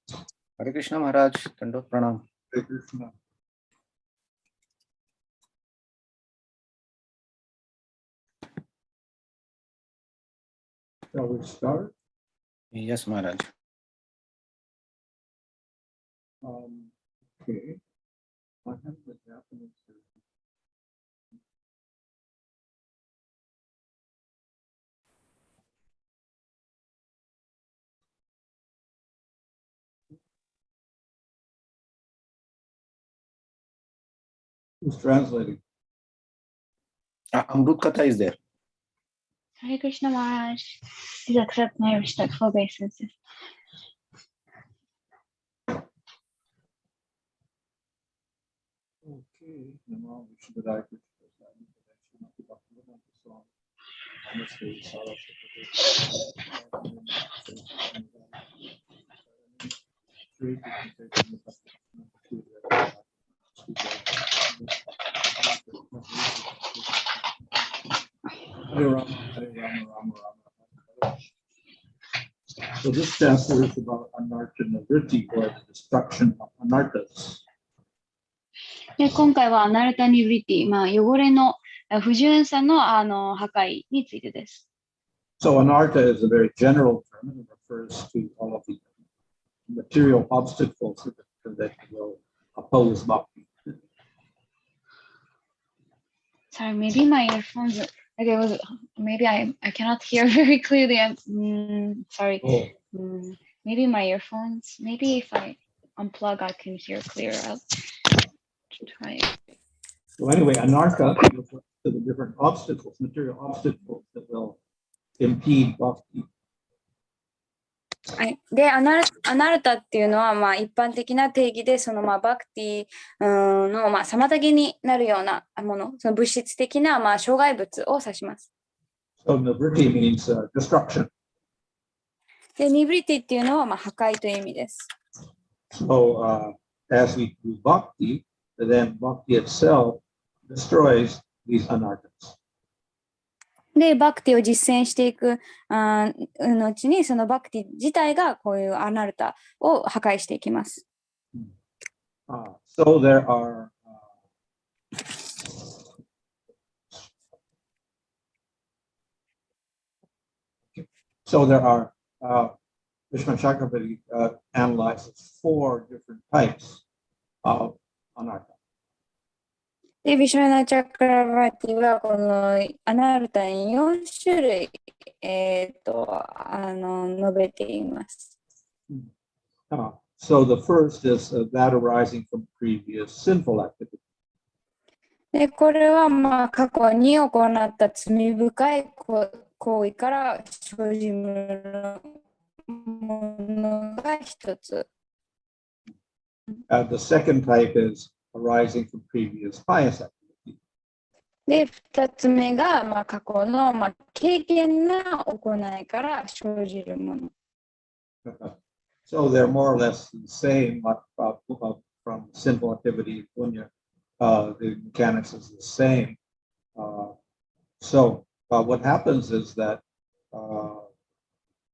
Hare Krishna Maharaj, Dandot Pranam. Hare Krishna. Shall we start? Yes, Maharaj. Okay. I have the Japanese version. Who's translating? Amrut Katha is there. Hare Krishna Maharaj. Please accept my respectful obeisances. Okay. Namo Vishnupadaya Krishna. Namaste. Hare Rama, Hare Rama, Rama Rama. So this chapter is about anartha nivritti, or the destruction of anarthas. で今回はアナルタニブリティ、汚れの不純さの破壊についてです。So anartha is a very general term, and it refers to all of the material obstacles that will oppose bhakti. Sorry, maybe my earphones. Okay, maybe I cannot hear very clearly. Sorry. Oh. Maybe my earphones. Maybe if I unplug, I can hear clearer. I'll try. So anyway, anartha refers to the different obstacles, material obstacles that will impede bhakti. はい、でアナルタっていうのは、一般的な定義でその、バクティの、妨げになるようなもの、その物質的な、障害物を指します。So nivritti means destruction. でニブリティっていうのは、破壊という意味です。So as we do bhakti, then bhakti itself destroys these anarthas. でバクティを実践していく後にそのバクティ自体がこういうアナルタを破壊していきます。So there are Vishnu Chakravarti analyzes 4 different types of anartha. でビシュナチャクラバティはこのアナルタに4種類、述べています。So the first is that arising from previous sinful activity. でこれは過去に行った罪深い行為から生じるものが一つ。The second type is arising from previous pious activity. で2つ目が、過去の、経験な行いから生じるもの。So they're more or less the same from sinful activity. Punya, the mechanics is the same. So what happens is that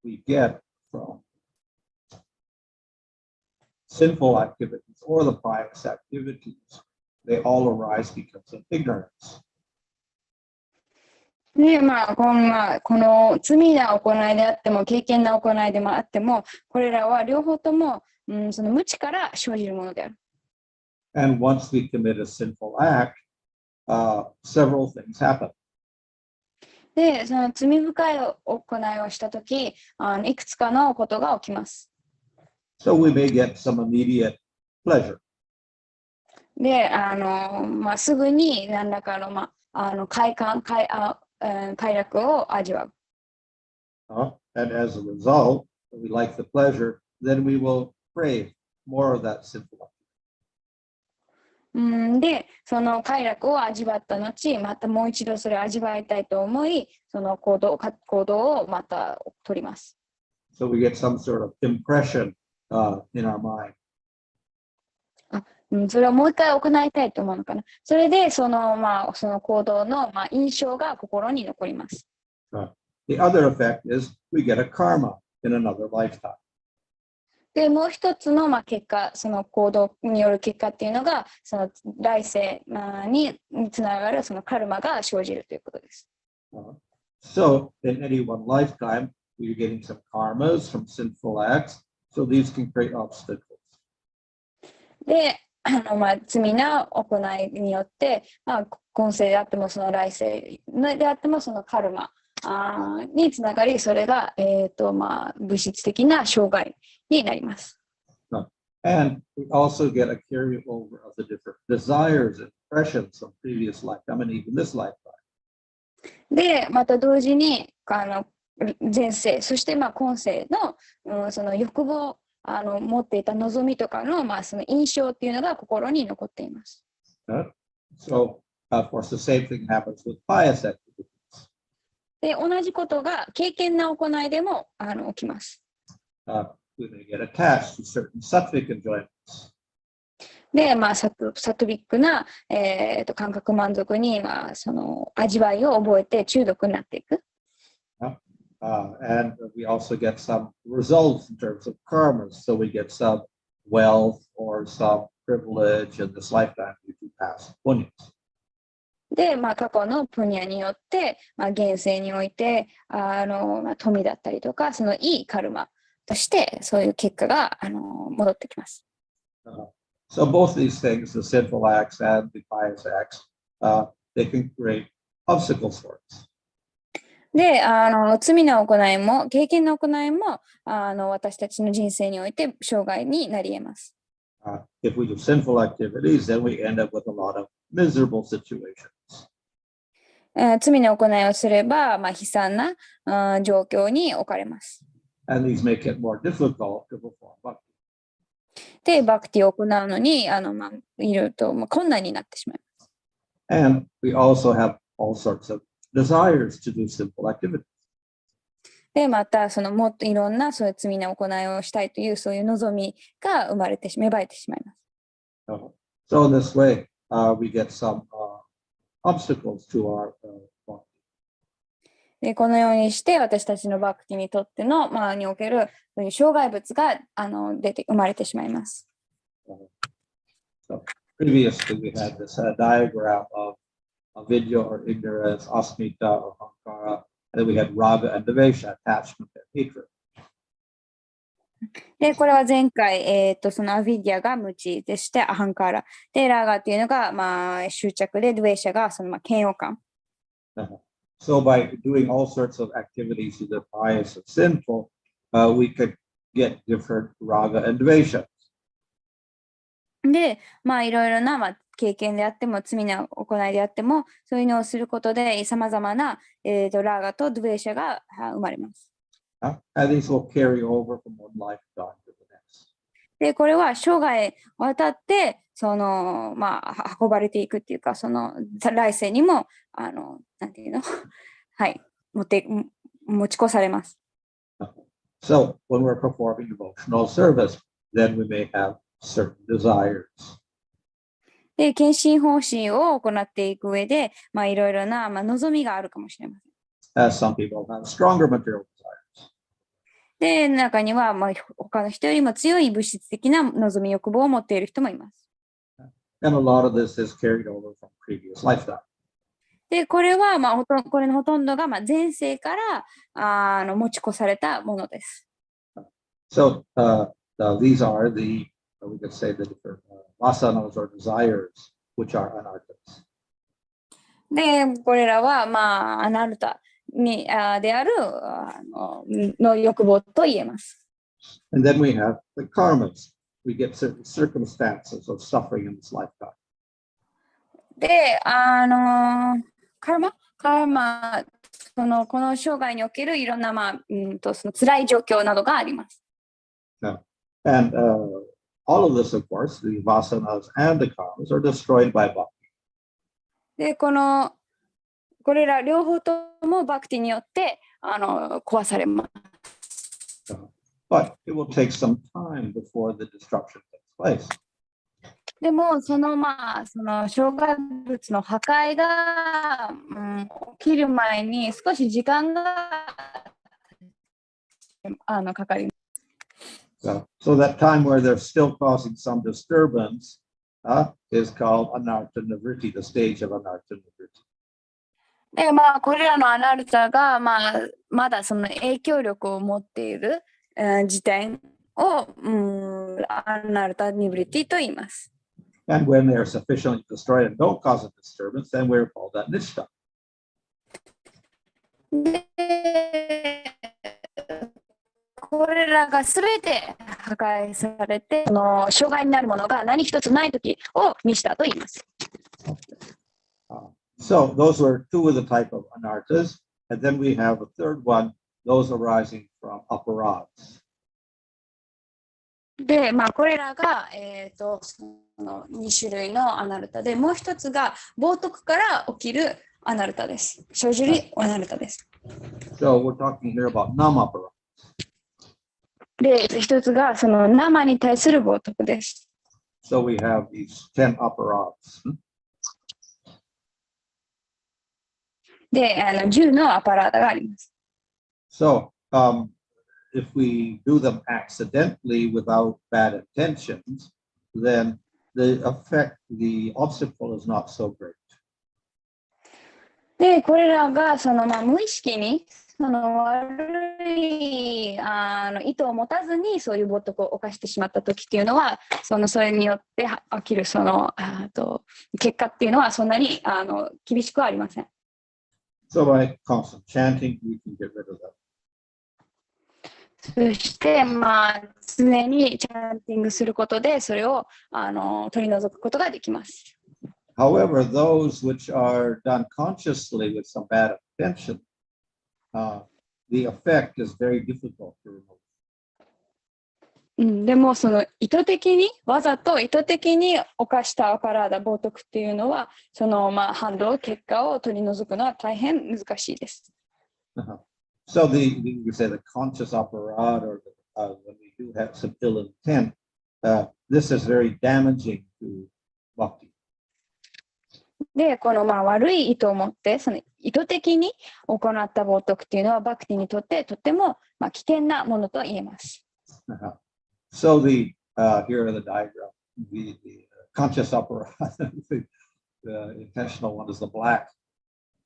we get from sinful activities or the pious activities, they all arise because of ignorance. でこの罪な行いであっても経験な行いでもあってもこれらは両方とも、その無知から生じるものである。And once we commit a sinful act, several things happen. でその罪深い行いをしたとき、いくつかのことが起きます。So we may get some immediate pleasure. ですぐに何らかの快楽を味わう。And as a result, we like the pleasure, then we will crave more of that sinful activity. で、その快楽を味わった後、またもう一度それを味わいたいと思い、その行動をまた取ります。So we get some sort of impression in our mind. それをもう一回行いたいと思うのかな。それでその行動の印象が心に残ります。The other effect is we get a karma in another lifetime. で、もう一つの、結果、その行動による結果っていうのが、その来世、につながるそのカルマが生じるということです。So, in any one lifetime, we're getting some karmas from sinful acts. So, these can create obstacles. で、罪な行いによって、今世であっても、その来世であっても、そのカルマにつながり、それが、物質的な障害になります。And we also get a carryover of the different desires and impressions from previous lifetime and even this lifetime. で、また同時に、前世、そして今世の、その欲望、持っていた望みとかの、その印象っていうのが心に残っています。So, of course, the same thing happens with pious activities. で、同じことが敬虔な行いでも起きます。We may get attached to certain sattvic enjoyments. で、サトビックな、感覚満足に、その味わいを覚えて中毒になっていく。And we also get some results in terms of karmas. So we get some wealth or some privilege in this lifetime due to past punyas. で、過去のプニャによって、現世において、富だったりとか、そのいいカルマとして、そういう結果が、戻ってきます。So both these things, the sinful acts and the pious acts, they can create obstacles for us. で、罪の行いも、敬虔な行いも、私たちの人生において障害になり得ます。If we do sinful activities, then we end up with a lot of miserable situations. 罪の行いをすれば、悲惨な状況に置かれます。And these make it more difficult to perform bhakti. で、バクティを行うのに、いろいろと困難になってしまいます。And we also have all sorts of desires to do simple activities. で、また、もっといろんなそういう罪な行いをしたいという、そういう望みが芽生えてしまいます。So in this way, we get some obstacles to our bhakti. で、このようにして、私たちのバクティにとっての、におけるそういう障害物が生まれてしまいます。So previously, we had this diagram of avidya or ignorance, asmita or ahankara, and then we had raga and dvesha, attachment and hatred. で、これは前回、そのアビディアが無知でして、アハンカーラ。で、ラーガっていうのが、執着で、ドゥエシャがその嫌悪感。So by doing all sorts of activities, either pious or sinful, we could get different raga and dvesha. で、いろいろな、経験であっても、罪な行いであっても、そういうのをすることで、さまざまな、ラーガとドゥエシャが生まれます。And these will carry over from one lifetime to the next. で、これは生涯渡って、運ばれていくっていうか、その来世にも、なんていうのはい、持ち越されます。So when we're performing devotional service, then we may have certain desires. で、献身奉仕を行っていく上で、いろいろな、望みがあるかもしれません。As some people have stronger material desires. で、中には、他の人よりも強い物質的な望み欲望を持っている人もいます。And a lot of this is carried over from previous lifetime. で、これは、これのほとんどが、前世から持ち越されたものです。So these are we could say the different vasanas or desires, which are anarthas. で、これらは、アナルタにであるの欲望と言えます。And then we have the karmas. We get certain circumstances of suffering in this lifetime. で、カルマ、この生涯におけるいろんな、その辛い状況などがあります。And all of this, of course, the vasanas and the karmas are destroyed by bhakti. で、これら両方ともバクティによって壊されます。But it will take some time before the destruction takes place. でも、その障害物の破壊が、起きる前に少し時間がかかります。So that time where they're still causing some disturbance is called anartha nivritti, the stage of anartha nivritti. で、これらのアナルタが、まだその影響力を持っている、時点を、アナルタニブリティと言います。And when they are sufficiently destroyed and don't cause a disturbance, then we're called anishta. で、これらがすべて破壊されて、障害になるものが何一つないときをニシタと言います。So those were two of the type of anarthas. And then we have a third one, those arising from aparads. で、これらが、その2種類のアナルタで、もう一つが冒涜から起きるアナルタです。生じるアナルタです。So we're talking here about nam-aparads. で、一つがその生に対する冒涜です。So we have these 10 aparads. で、10のアパラーダがあります。So if we do them accidentally without bad intentions, then the effect, the obstacle is not so great. で、これらがその無意識にその悪い意図を持たずにそういう冒涜を犯してしまった時っていうのは、それによって起きるその結果っていうのはそんなに厳しくはありません。So by constant chanting, we can get rid of that. そして常にチャンティングすることでそれを取り除くことができます。However, those which are done consciously with some bad intention, the effect is very difficult to remove. でもその意図的にわざと意図的に犯したアパラーダ冒涜っていうのはその反動結果を取り除くのは大変難しいです。So you say the conscious aparad, or when we do have some ill intent, this is very damaging to bhakti. で、この悪い意図を持ってその意図的に行った冒涜っていうのはバクティにとってとても危険なものと言えます。So here are the diagram. The conscious aparad, the intentional one is the black,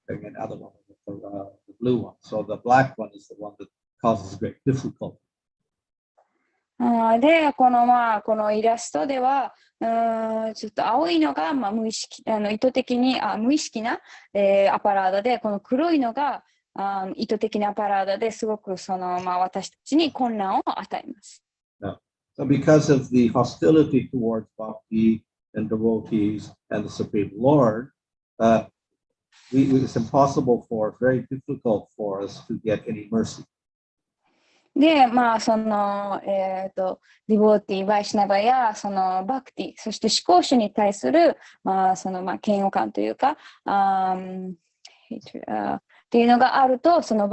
and the other one is the blue one. So the black one is the one that causes great difficulty. で、このイラストでは、ちょっと青いのが無意識、意図的に無意識な、アパラーダで、この黒いのが意図的なアパラーダですごく私たちに混乱を与えます。So because of the hostility towards bhakti and devotees and the Supreme Lord, it's impossible very difficult for us to get any mercy. で、その、ディボーティー、バイシナバや、そのバクティ、そして思考主に対する、その、嫌悪感というか、っていうのがあると、その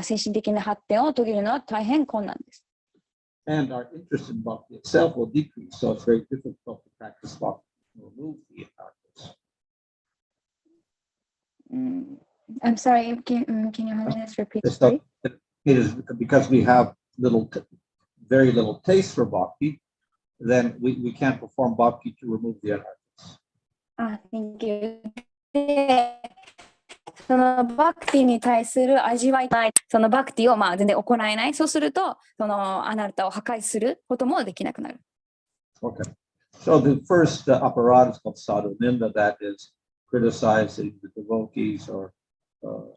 精神的な発展を遂げるのは大変困難です。And our interest in bhakti itself will decrease, so it's very difficult to practice bhakti to remove the anarthas. I'm sorry, can you just repeat? So it is because we have very little taste for bhakti, then we can't perform bhakti to remove the anarthas. Thank you. そのバクティに対する味わいない、そのバクティを全然行えない。そうすると、そのアナルタを破壊することもできなくなる。Okay. So the first aparad is called sadhuninda, that is criticizing the devotees or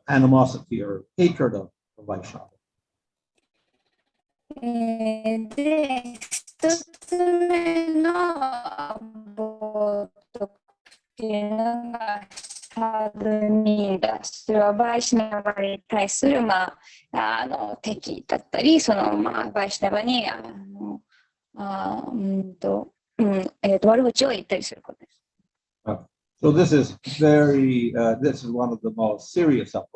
animosity or hatred of Vaishnava. で、一つ目の冒涜っていうのがサドニーダ、それはバイシナバに対する、敵だったり、その、バイシナバに悪口を言ったりすることです。So this is one of the most serious aparads.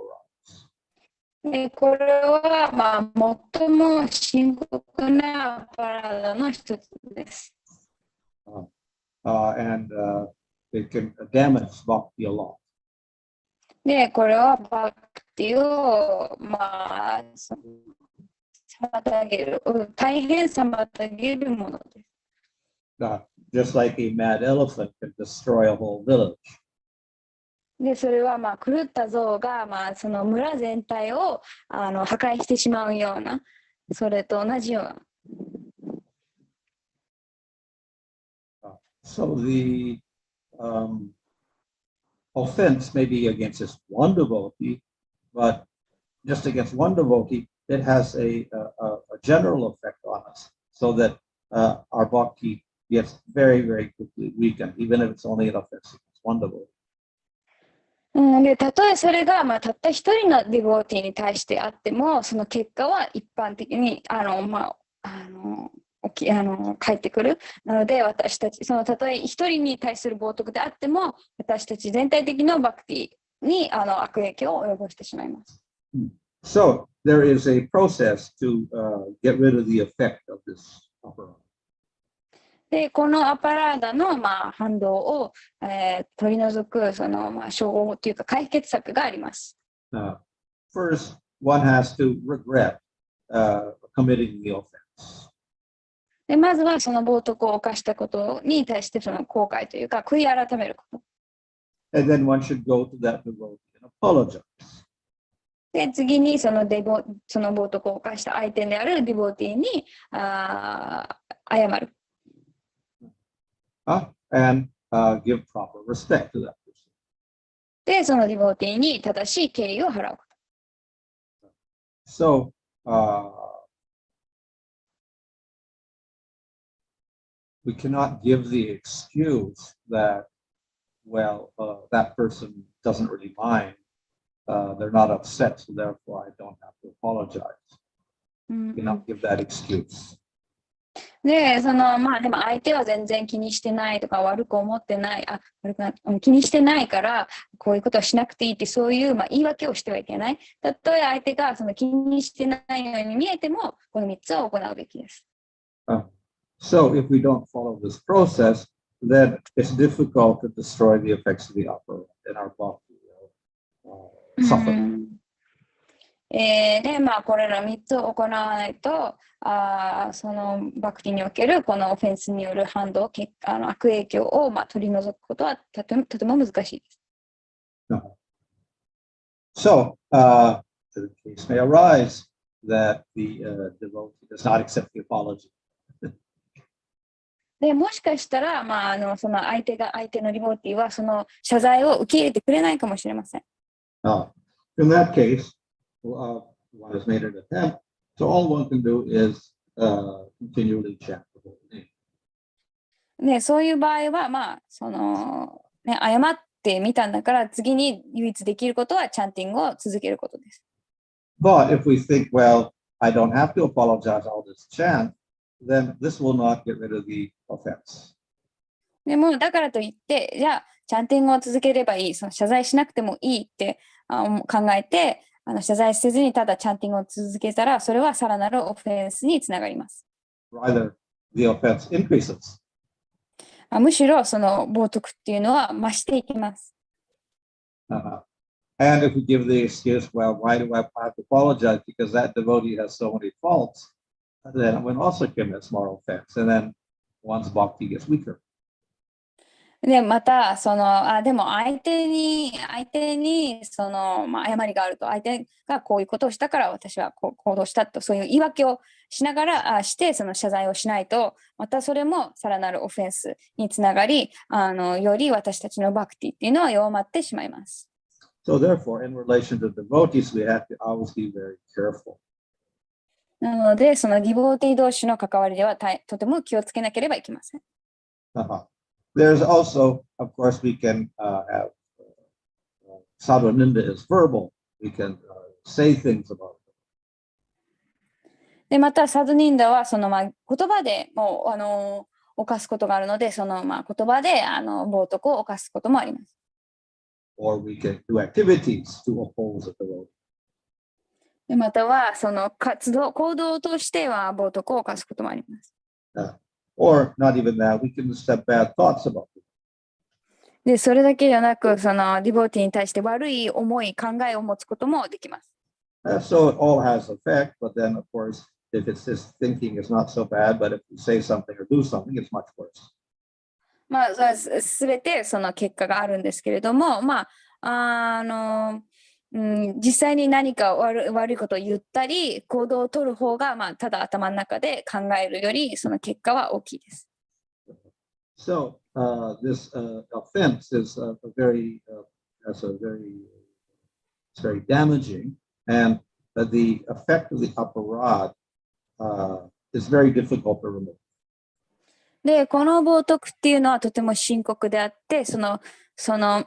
これは、最も深刻なアパラーダの一つです。And it can damage bhakti a lot. で、これはバクティを、妨げる、大変妨げるものです。Just like a mad elephant can destroy a whole village. で、それは狂った象がその村全体を破壊してしまうような、それと同じような。So the offense may be against just one devotee, but just against one devotee, it has a general effect on us, so that our bhakti gets very, very quickly weakened, even if it's only an offense against one devotee. で、たとえそれがたった一人のディボーティーに対してあっても、その結果は一般的に返ってくる。なので、私たち、そのたとえ一人に対する冒涜であっても、私たち全体的なバクティに悪影響を及ぼしてしまいます。So there is a process to get rid of the effect of this aparada. で、このアパラーダの反動を、取り除くその処方というか解決策があります。First, one has to regret committing the offense. で、まずはその冒涜を犯したことに対してその後悔というか悔い改めること。And then one should go to that devotee and apologize. で、次にその冒涜を犯した相手であるディボーティーに謝る。And give proper respect to that person. で、そのディボーティーに正しい敬意を払うこと。So, we cannot give the excuse that, well, that person doesn't really mind. They're not upset, so therefore I don't have to apologize. We cannot give that excuse. で、でも相手は全然気にしてないとか悪く思ってない、気にしてないからこういうことはしなくていいってそういう言い訳をしてはいけない。たとえ相手が気にしてないように見えても、この3つを行うべきです。So if we don't follow this process, then it's difficult to destroy the effects of the opera in our bhakti. Suffer. で、これら3つを行わないと、そのバクティにおけるこのオフェンスによる反動、悪影響を取り除くことはとても難しいです。So, the case may arise that the devotee does not accept the apology. で、もしかしたら、その相手のディボーティーはその謝罪を受け入れてくれないかもしれません。In that case, one has made an attempt, so all one can do is continually chant the holy name. ね、そういう場合は、謝ってみたんだから、次に唯一できることはチャンティングを続けることです。But if we think, well, I don't have to apologize, I'll just chant, then this will not get rid of the offense. でも、だからといって、じゃあ、チャンティングを続ければいい、その謝罪しなくてもいいって考えて、謝罪せずにただチャンティングを続けたら、それはさらなるオフェンスにつながります。Rather, the offense increases. むしろその冒涜っていうのは増していきます。And if we give the excuse, well, why do I have to apologize? Because that devotee has so many faults, then one also commits moral offense, and then one's bhakti gets weaker. で、また、でも相手に誤りがあると、相手がこういうことをしたから私は行動したと、そういう言い訳をしながら、してその謝罪をしないと、またそれもさらなるオフェンスにつながり、より私たちのバクティっていうのは弱まってしまいます。So therefore, in relation to devotees, we have to always be very careful. なので、そのディボーティ同士の関わりではとても気をつけなければいけません。There's also, of course, we can have sadhu ninda is verbal. We can say things about it. で、また、サドニンダは言葉でもう犯すことがあるので、言葉で冒涜を犯すこともあります。Or we can do activities to oppose the devotee. で、または行動を通しては冒涜を犯すこともあります。Or not even that, we can just have bad thoughts about it. で、それだけじゃなく、そのディボーティに対して悪い思い、考えを持つこともできます。So it all has effect, but then of course if it's his thinking is not so bad, but if you say something or do something, it's much worse. まあ、すべてその結果があるんですけれども、まあ、実際に何か悪いことを言ったり、行動を取る方が、まあ、ただ頭の中で考えるより、その結果は大きいです。So this offense is it's very damaging, and the effect of the upper rod is very difficult to remove. で、この冒涜っていうのはとても深刻であって、その冒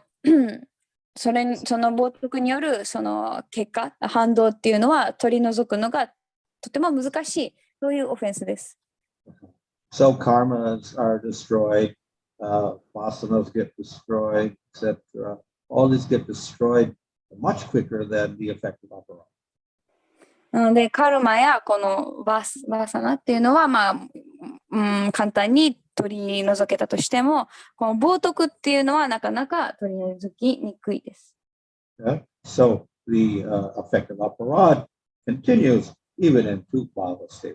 涜によるその結果、反動っていうのは取り除くのがとても難しい、そういうオフェンスです。So karmas are destroyed, vasanas get destroyed, etc. All these get destroyed much quicker than the effect of upper rod. なので、カルマやこのバーサナっていうのは、まあ、簡単に取り除けたとしても、この冒涜っていうのはなかなか取り除きにくいです。Okay? So the effect of upper rod continues even in two bhava stage.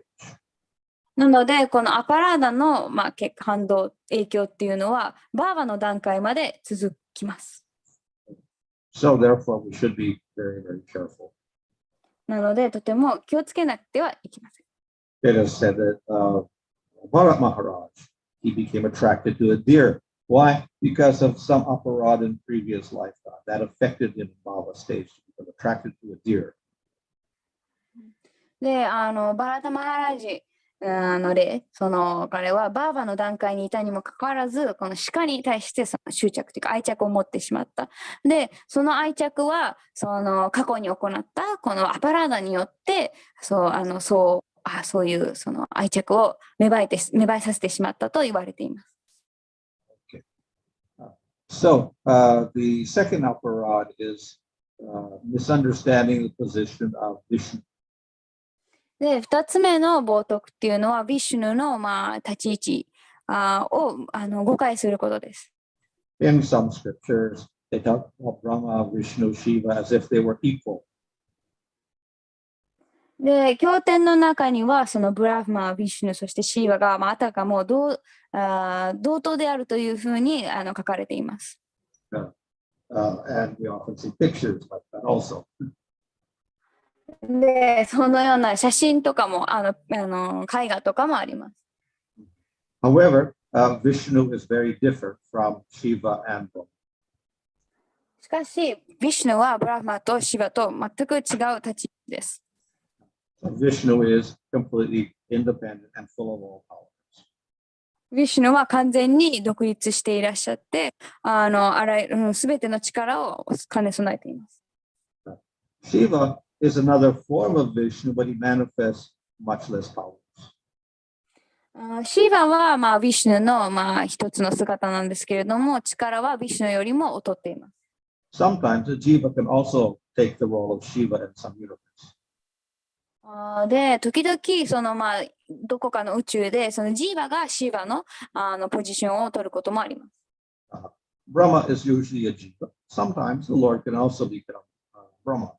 なので、このアパラーダの、まあ、反動、影響っていうのは、バーバの段階まで続きます。So therefore, we should be very, very careful. なので、とても気をつけなくてはいけません。It is said that Bharat Maharaj, he became attracted to a deer. Why? Because of some upper rod in previous lifetime that affected him in bhava stage. He was attracted to a deer. で、バラタマハラジの例、彼はバーバの段階にいたにもかかわらず、この鹿に対してその執着というか愛着を持ってしまった。で、その愛着は、過去に行ったこのアパラーダによって、そういうその愛着を芽生えさせてしまったと言われています。Okay. So the second upper rod is misunderstanding the position of Vishnu. で、2つ目の冒涜っていうのは、ビシュヌの、まあ、立ち位置を誤解することです。In some scriptures, they talk about Brahma, Vishnu, Shiva as if they were equal. で、経典の中には、そのブラフマ、ビシュヌ、そしてシーワが、まあ、あたかも同等であるというふうに書かれています。And we often see pictures like that also. で、そのような写真とかも、絵画とかもあります。However, Vishnu is very different from Shiva and Brahma. しかし、ビシュヌはブラフマとシヴァと全く違う立ち位置です。Vishnu is completely independent and full of all powers. ビシュヌは完全に独立していらっしゃって、すべての力を兼ね備えています。Shiva is another form of Vishnu, but he manifests much less powers. シーバは、まあ、ビシュヌの、まあ、一つの姿なんですけれども、力はビシュヌよりも劣っています。Sometimes a jiva can also take the role of Shiva in some universe. で、時々、まあ、どこかの宇宙で、そのジーバがシーバの、ポジションを取ることもあります。Brahma is usually a jiva. Sometimes the Lord can also be Brahma.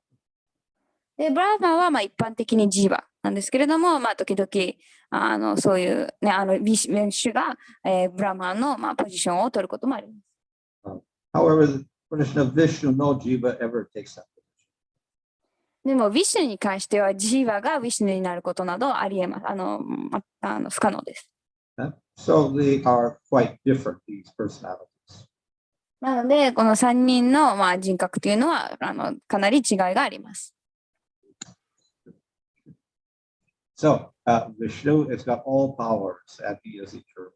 で、ブラーマは、まあ、一般的にジーバなんですけれども、まあ、時々、そういう、ね、ビシュが、ブラーマの、まあ、ポジションを取ることもあります。However, the position of Vishnu, no jiva ever takes that. でも、ビシュヌに関しては、ジーバがビシュヌになることなどありえます。不可能です。So they are quite different, these personalities. なので、この3人の、まあ、人格というのはかなり違いがあります。So Vishnu has got all powers and he is eternal.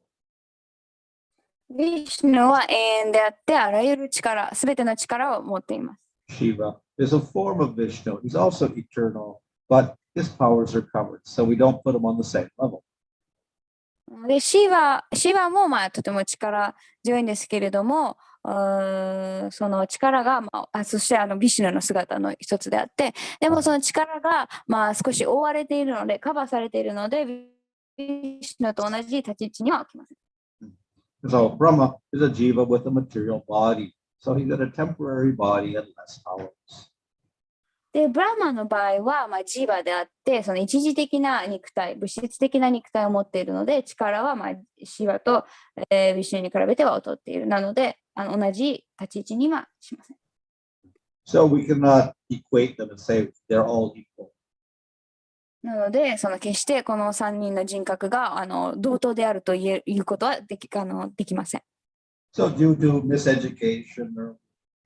ビシュヌは永遠であって、あらゆる力、すべての力を持っています。Shiva is a form of Vishnu. He's also eternal, but his powers are covered, so we don't put him on the same level. で、シーバも、まあ、とても力強いんですけれども、その力が、そしてビシュヌの姿の一つであって、でもその力が、まあ、少し覆われているので、カバーされているので、ビシュヌと同じ立ち位置には起きません。So Brahma is a jiva with a material body. So he's got a temporary body and less powers. で、ブラマの場合は、ジーバであって、その一時的な肉体、物質的な肉体を持っているので、力はシーバと、ビシュに比べては劣っている。なので、同じ立ち位置にはしません。So we cannot equate them and say they're all equal. なので、決してこの3人の人格が同等であるということはできません。So due to miseducation or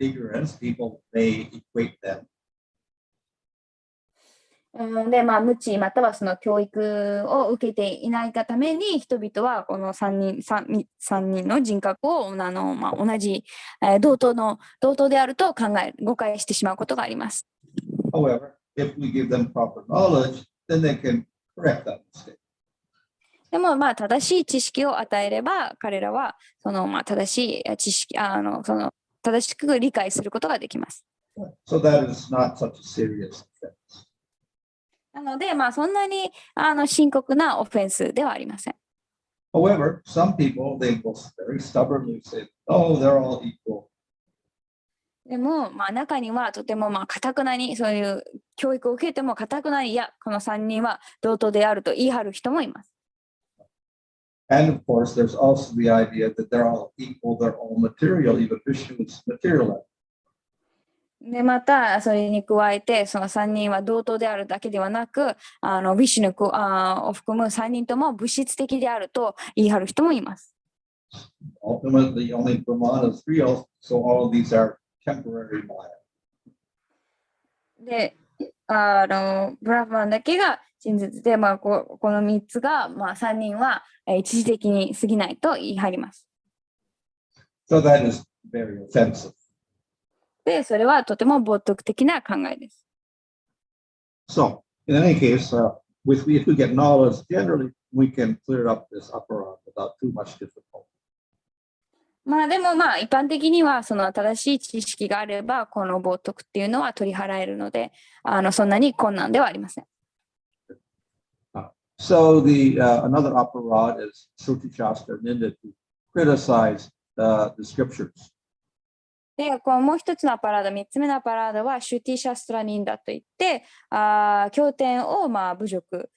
ignorance, people may equate them. で、無知またはその教育を受けていないがために、人々はこの三人の人格を同じ、同等であると誤解してしまうことがあります。However, if we give them proper knowledge, then they can correct that mistake. でも正しい知識を与えれば、彼らは正しい知識、正しく理解することができます。So that is not such a serious offense. なので、そんなに深刻なオフェンスではありません。However, some people, they will very stubbornly say, oh, they're all equal. でも、中にはとても堅くなに、そういう教育を受けても堅くなに、いや、この3人は同等であると言い張る人もいます。And of course, there's also the idea that they're all equal, they're all material, even Vishnu is material. で、また、それに加えて、その3人は同等であるだけではなく、ヴィシュヌを含む3人とも物質的であると言い張る人もいます。Ultimately, only Brahman is real, so all of these are temporary Maya. で、ブラフマンだけが真実で、この3つが、3人は一時的に過ぎないと言い張ります。So that is very offensive. で、それはとても冒涜的な考えです。So, in any case, if we get knowledge, generally we can clear up this upper without too much difficulty. でも一般的にはその正しい知識があればこの冒涜っていうのは取り払えるので、そんなに困難ではありません。So another aparad is Shruti Shastra Ninda to criticize the scriptures. で、もう一つのアパラード、3つ目のアパラードはシュティシャストラニンダといって、経典を侮辱、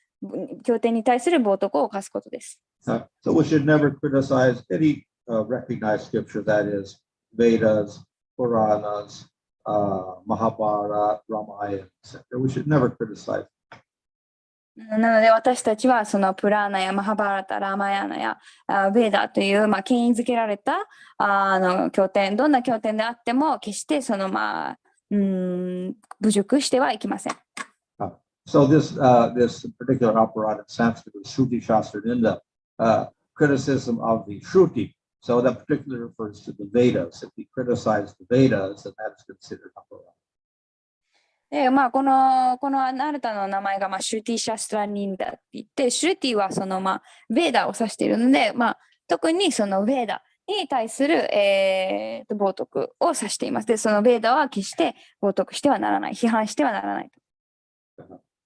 経典に対する冒涜を犯すことです。So we should never criticize any recognized scripture, that is Vedas, Puranas, Mahabharata, Ramayana, etc. We should never criticize. なので私たちはそのプラーナやマハバラタ、ラーマヤナやベーダという、権威づけられた経典、どんな経典であっても決してその侮辱してはいけません。So this particular aparad in Sanskrit is Shruti Shastra Ninda, criticism of the Shruti. So that particularly refers to the Vedas. If we criticize the Vedas, then that is considered aparad. で、このアナルタの名前が、シュティシャストラニンダって言って、シュティはその、ベーダを指しているので、特にそのベーダに対する、冒涜を指しています。で、そのベーダは決して冒涜してはならない、批判してはならない。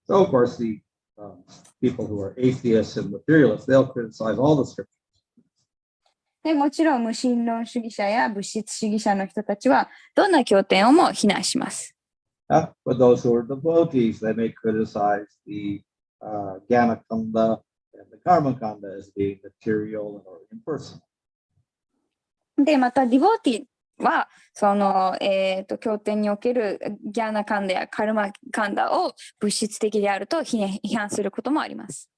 So, of course, the people who are atheists and materialists, they'll criticize all the scriptures. で、もちろん無神論主義者や物質主義者の人たちは、どんな経典をも非難します。For those who are devotees, they may criticize the Jnana Kanda and the Karma Kanda as being material or impersonal. で、また、ディボーティは、その、経典におけるギャーナカンダやカルマカンダを物質的であると批判することもあります。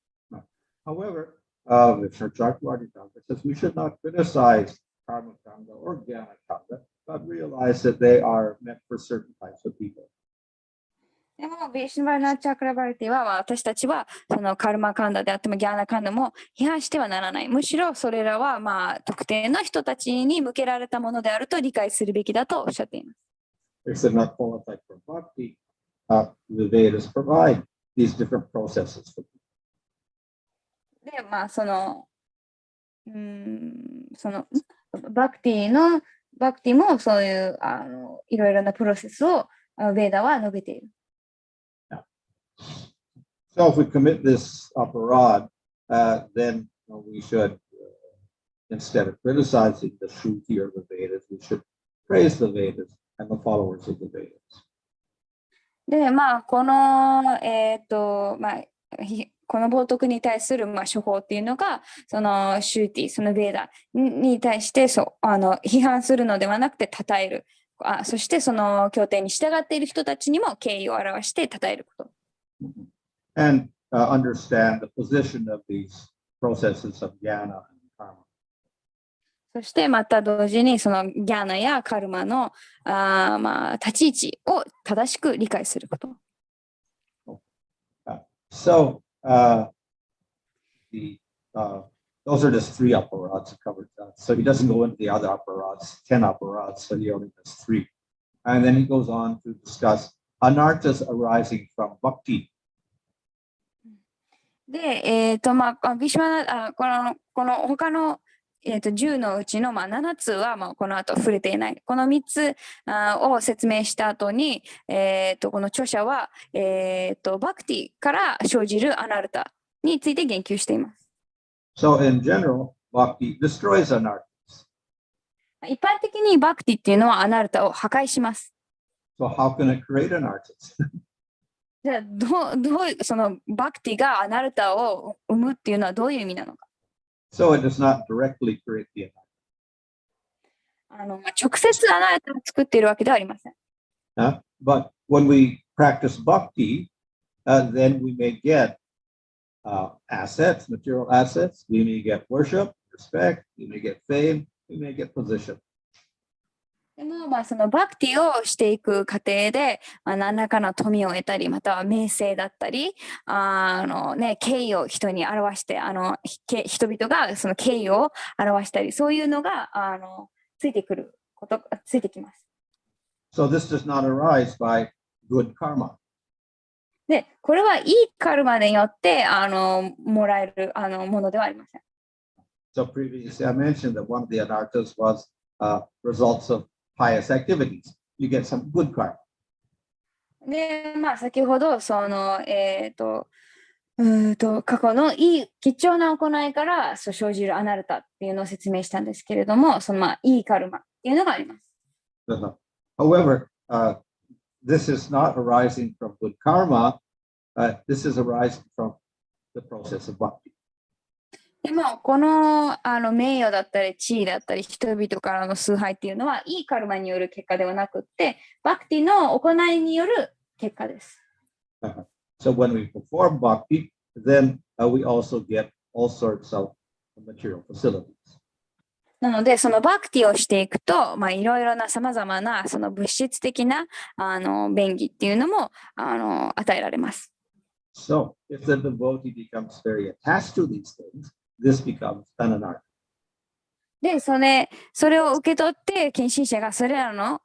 However, the Chakravarti Tantra says we should not criticize Karma Kanda or Jnana Kanda, but realize that they are meant for certain types of people. でも、ビーシュバルナ・チャクラバルティは、私たちはそのカルマカンダであってもギャーナカンダも批判してはならない。むしろそれらは、特定の人たちに向けられたものであると理解するべきだとおっしゃっています。There's not qualified for bhakti. The Vedas provide these different processes for people. で、バクティもそういういろいろなプロセスをベーダは述べている。So if we commit this aparad, then we should, instead of criticizing the Shruti or the Vedas, we should praise the Vedas and the followers of the Vedas. で、まあ、この、この冒涜に対する、処方っていうのが、そのシューティ、そのベーダに対して批判するのではなくて称える。そしてその経典に従っている人たちにも敬意を表して称えること。And understand the position of these processes of jnana and karma. そしてまた同時にそのギャーナやカルマの立ち位置を正しく理解すること。So those are just three upper rods covered. So he doesn't go into the other upper rods, 10 upper rods, so he only does three. And then he goes on to discuss anarthas arising from bhakti. で、ビシュワナこの他の、10のうちの、7つは、この後触れていない。この3つを説明した後に、この著者は、バクティから生じるアナルタについて言及しています。So in general, bhakti destroys anarthas. 一般的にバクティっていうのはアナルタを破壊します。So how can it create anarthas? じゃあそのバクティがアナルタを生むっていうのはどういう意味なのか。So it does not directly create the直接アナルタを作っているわけではありません。But when we practice bhakti, then we may get assets, material assets. We may get worship, respect. We may get fame. We may get position. でもそのバクティをしていく過程で、何らかの富を得たり、または名声だったり、敬意を人に表して、人々がその敬意を表したり、そういうのがついてきます。So this does not arise by good karma. で、これはいいカルマによってもらえるものではありません。So previously I mentioned that one of the anarthas was results of pious activities. You get some good karma. で、先ほどその過去の貴重な行いから生じるアナルタっていうのを説明したんですけれども、そのいいカルマっていうのがあります。However, this is not arising from good karma. This is arising from the process of bhakti. でもこの名誉だったり地位だったり人々からの崇拝っていうのはいいカルマによる結果ではなくってバクティの行いによる結果です。So when we perform bhakti, then we also get all sorts of material facilities. なのでそのバクティをしていくと、いろいろなさまざまなその物質的な便宜っていうのも与えられます。So if the devotee becomes very attached to these things, this becomes an anartha. で、それを受け取って献身者がそれらの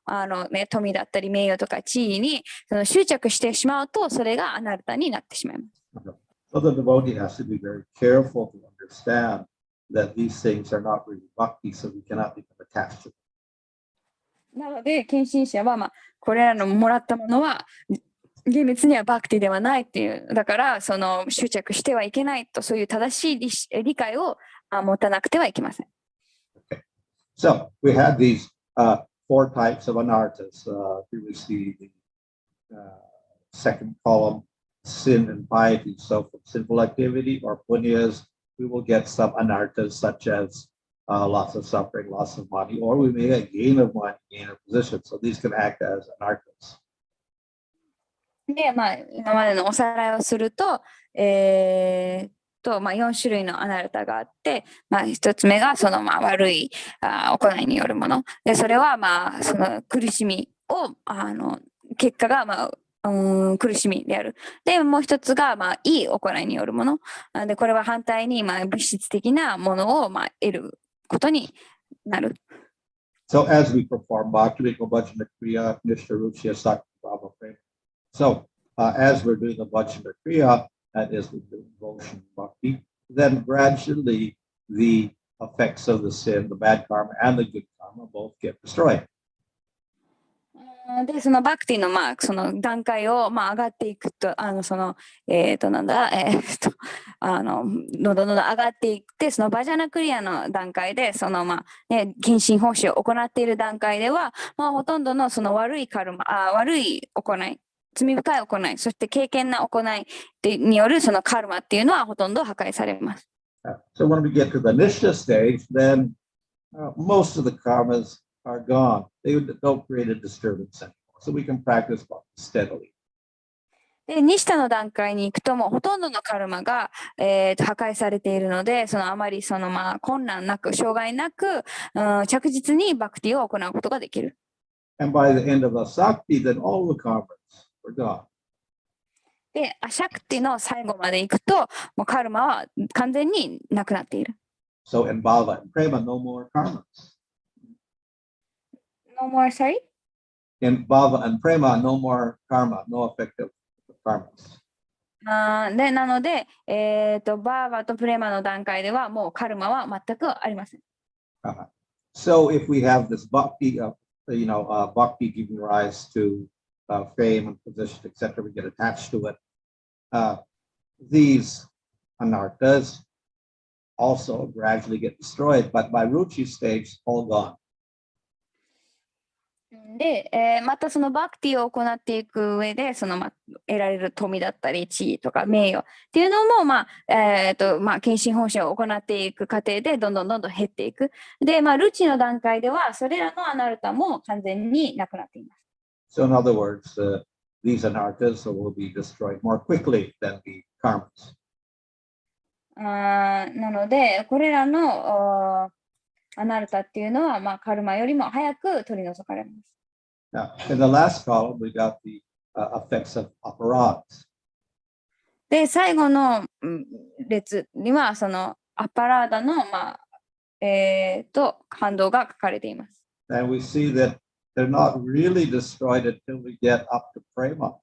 富だったり名誉とか地位に執着してしまうとそれがアナルタになってしまいます。So the devotee has to be very careful to understand that these things are not really bhakti, so we cannot become attached to them. なので献身者はこれらのもらったものは厳密にはバクティではないっていうだから執着してはいけないとそういう正しい理解を持たなくてはいけません。So we had these four types of anarthas. Previously, the second column, sin and piety. So from sinful activity or punyas, we will get some anarthas such as lots of suffering, loss of money, or we may get gain of money, gain of position. So these can act as anarthas. で、今までのおさらいをすると、4種類のアナルタがあって、1つ目が悪い行いによるもの。で、それはその苦しみを結果が苦しみである。で、もう一つがいい行いによるもの。で、これは反対に物質的なものを得ることになる。So as we perform bhakti, we go bhajana kriya, nishta ruchya sakti bhava prema. So as we're doing the bhajana kriya, that is the devotion bhakti, then gradually the effects of the sin, the bad karma and the good karma both get destroyed. で、そのバクティのその段階を上がっていくと、どんどん上がっていって、そのバジャナクリアの段階で、献身奉仕を行っている段階では、ほとんどのその悪いカルマ、悪い行い罪深い行い、そして敬虔な行いによるそのカルマっていうのはほとんど破壊されます。So when we get to the Nishta stage, then most of the karmas are gone. They don't create a disturbance anymore. So we can practice steadily. で、ニシタの段階に行くともうほとんどのカルマが、破壊されているので、そのあまりその困難なく、障害なく、着実にバクティを行うことができる。And by the end of Asakti, then all the karmas are gone. で、アシャクティの最後まで行くと、もうカルマは完全になくなっている。So in Bhava and Prema, no more karmas. No more, sorry? In Bhava and Prema, no more karma, no effective karmas. で、なので、バーバとプレマの段階ではもうカルマは全くありません。So if we have this bhakti, bhakti giving rise to fame and position, etc., we get attached to it. These anarthas also gradually get destroyed, but by Ruchi stage, all gone. で、またそのバクティを行っていく上で、その得られる富だったり地位とか名誉っていうのも、献身奉仕を行っていく過程でどんどん減っていく。で、ルチの段階では、それらのアナルタも完全になくなっています。So in other words, these anarthas will be destroyed more quickly than the karmas. なので、これらのアナルタっていうのは、カルマよりも早く取り除かれます。Now, in the last column, we got the effects of aparadhs. で、最後の列には、そのアパラーダの、反動が書かれています。And we see that they're not really destroyed until we get up to prema.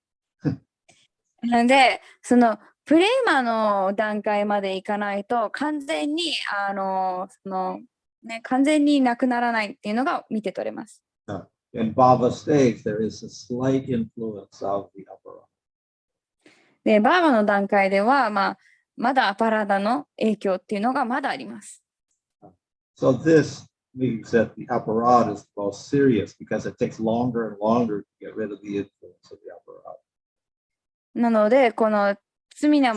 なので、そのプレーマの段階までいかないと、完全に完全になくならないっていうのが見て取れます。In Bhava stage, there is a slight influence of the aparadha. で、バーバの段階では、まだアパラダの影響っていうのがまだあります。So this means that the aparadha is the most serious because it takes longer and longer to get rid of the influence of the aparadha. なので、この罪な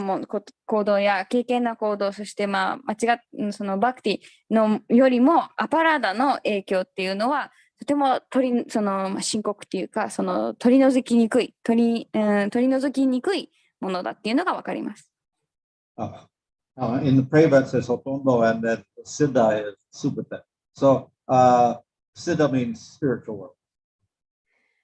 行動や敬虔な行動、そしてそのバクティのよりもアパラーダの影響っていうのはとても深刻っていうか、取り除きにくいものだっていうのがわかります。In the Prema, it says Hotondo, and then Siddha is Subhata. So Siddha means spiritual world.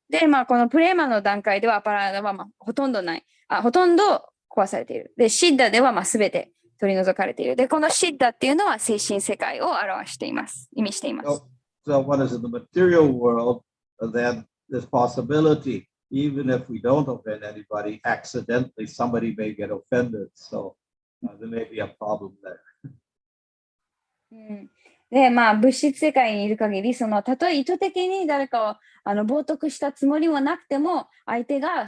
で、このプレーマの段階ではアパラーダはほとんどない。ほとんど壊されている。で、シッダでは全て取り除かれている。で、このシッダっていうのは精神世界を表しています。意味しています。So what is in the material world, then there's possibility, even if we don't offend anybody, accidentally somebody may get offended. So there may be a problem there. で、物質世界にいる限り、たとえ意図的に誰かを冒涜したつもりもなくても、相手が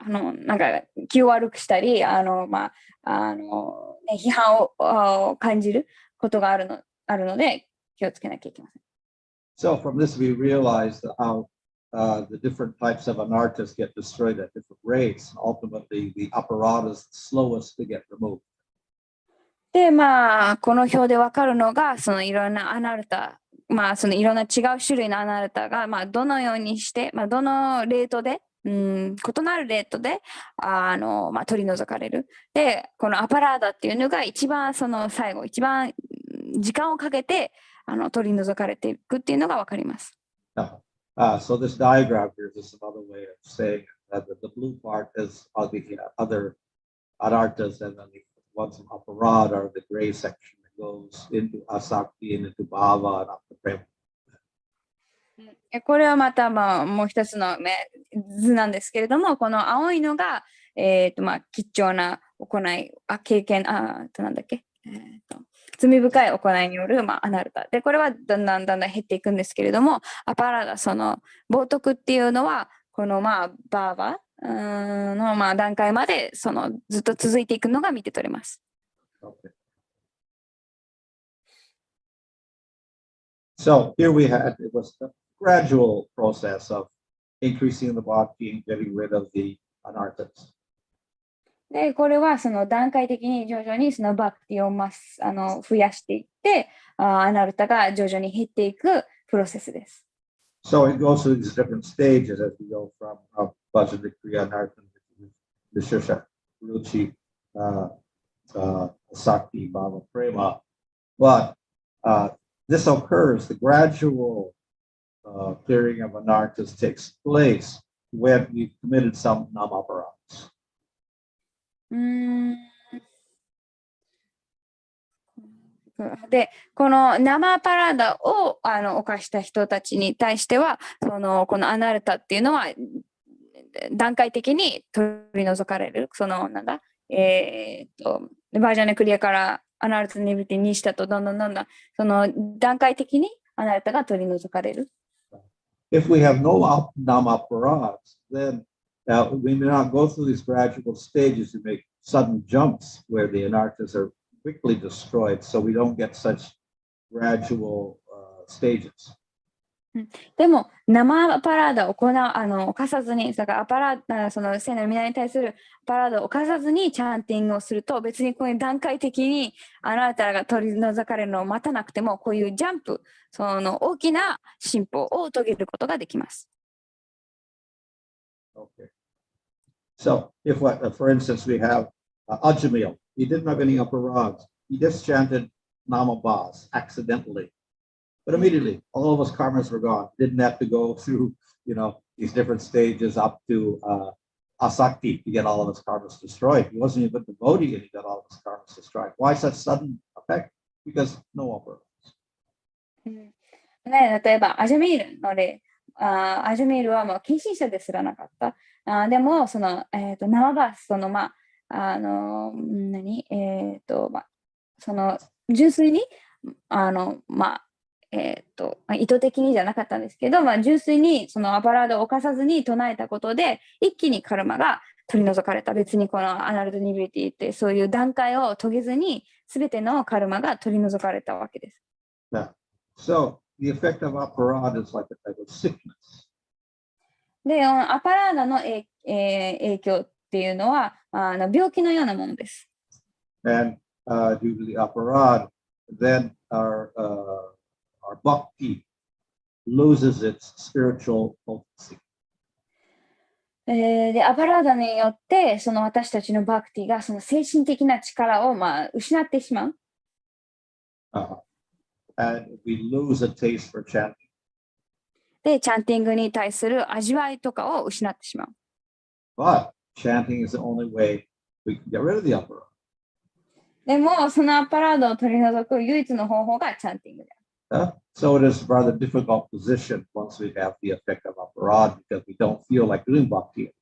なんか気を悪くしたり、批判を感じることがあるので、気をつけなきゃいけません。So from this, we realize how the different types of anarthas get destroyed at different rates. Ultimately, the aparadha is the slowest to get removed. で、この表でわかるのが、いろんなアナルタ、いろんな違う種類のアナルタが、どのようにして、どのレートで、異なるレートで、取り除かれる。で、このアパラーダっていうのが一番最後、一番時間をかけて取り除かれていくっていうのがわかります。So this diagram here is another way of saying that the blue part is the other anarthas, and then the ones from aparadha are the gray section that goes into asakti and into bhava and up to prema. これはまたもう一つの図なんですけれども、この青いのが貴重な行い、経験、なんだっけ、罪深い行いによるアナルタで、これはだんだん減っていくんですけれども、アパラダ、冒涜っていうのはこのバーバの段階までずっと続いていくのが見て取れます。Okay. So here we had, it was a gradual process of increasing the bhakti and getting rid of the anarthas. で、これはその段階的に徐々にそのバクティを増やしていって、アナルタが徐々に減っていくプロセスです。So it goes through these different stages as we go from Bhajana Kriya Anartha, Vishesha, Ruchi, Sakti, Bhava, Prema. But this occurs, the gradual clearing of anarthas takes place when we've committed some namaparats. で、この生パラダを犯した人たちに対しては、このアナルタっていうのは段階的に取り除かれる。バージャネクリアからアナルタニビティにしたとどんどんその段階的にアナルタが取り除かれる。If we have no namaparats, then we may not go through these gradual stages to make sudden jumps where the anarthas are quickly destroyed, so we don't get such gradual stages. でも生パラーダを犯さずに、だからその聖なる皆に対するパラーダを犯さずにチャンティングをすると、別にこういう段階的にあなたが取り除かれるのを待たなくても、こういうジャンプ、その大きな進歩を遂げることができます。Okay. So, if for instance, we have Ajamil, he didn't have any upper rods. He just chanted Namabhas accidentally. But immediately, all of his karmas were gone. Didn't have to go through, these different stages up to Asakti to get all of his karmas destroyed. He wasn't even a devotee and he got all of his karmas destroyed. Why such sudden effect? Because no upper rods. 例えば、アジャミールの例。アジャミールはもう献身者ですらなかった。でも、その、生バース、その、その、純粋に、意図的にじゃなかったんですけど、純粋にそのアパラードを犯さずに唱えたことで、一気にカルマが取り除かれた。別にこのアナルトニビリティってそういう段階を遂げずに、すべてのカルマが取り除かれたわけです。So, the effect of aparad is like a type of sickness. で、アパラーダの影響っていうのは病気のようなものです。And due to the aparad, then our bhakti loses its spiritual potency. で、アパラーダによって、その私たちのバクティがその精神的な力を失ってしまう。And we lose a taste for chanting. で、チャンティングに対する味わいとかを失ってしまう。But chanting is the only way we can get rid of the aparad. でも、そのアパラードを取り除く唯一の方法がチャンティングである。So it is a rather difficult position once we have the effect of aparad because we don't feel like doing bhakti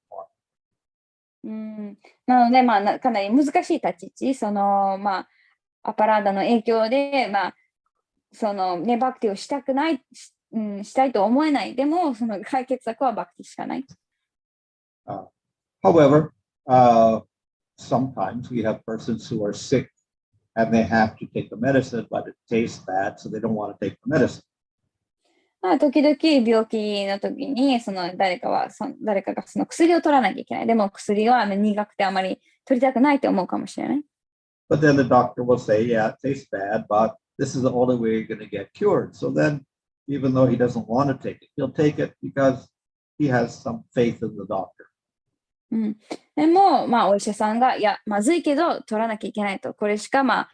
anymore. なので、かなり難しい立ち位置、その、アパラードの影響で、そのね、バクティをしたくない、したいと思えない。でも、その解決策はバクティしかない。However, sometimes we have persons who are sick and they have to take the medicine, but it tastes bad, so they don't want to take the medicine. 時々病気の時にその誰かがその薬を取らなきゃいけない。でも薬は苦くてあまり取りたくないと思うかもしれない。But then the doctor will say, yeah, it tastes bad, but this is the only way you're going to get cured. So then, even though he doesn't want to take it, he'll take it because he has some faith in the doctor. でも、お医者さんが、いや、まずいけど取らなきゃいけないと。これしか、な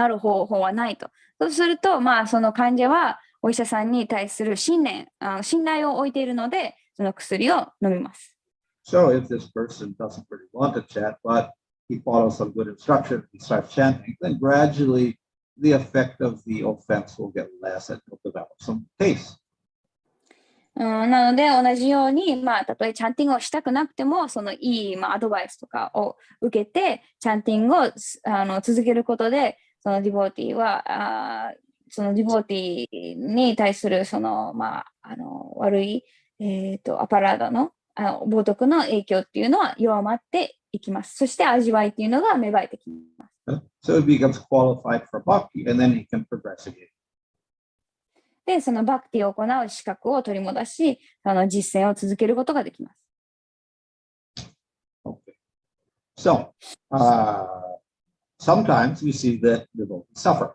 る方法はないと。そうすると、その患者はお医者さんに対する信頼を置いているので、その薬を飲みます。So if this person doesn't really want to chant, but he follows some good instruction, he starts chanting, then gradually the effect of the offense will get less and he'll develop some taste. なので同じように、たとえチャンティングをしたくなくても、そのいい、アドバイスとかを受けて、チャンティングを続けることで、そのディボーティーは、そのディボーティーに対するその、悪い、アパラードの冒涜の影響っていうのは弱まっていきます。そして味わいっていうのが芽生えてきます。So it becomes qualified for bhakti, and then he can progress again. で、そのバクティを行う資格を取り戻し、実践を続けることができます。Okay. So, sometimes we see that devotees suffer.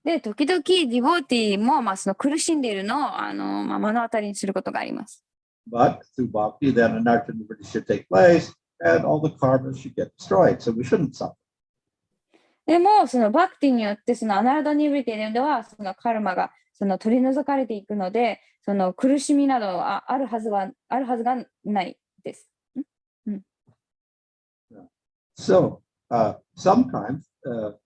で、時々ディボーティーも、その苦しんでいるのを目の当たりにすることがあります。But through bhakti, then an nirvana should take place, and all the karmas should get destroyed. So we shouldn't suffer. でも、そのバクティによって、そのアナルダニブリティでは、そのカルマが取り除かれていくので、その苦しみなどはあるはずがないです。So sometimes, of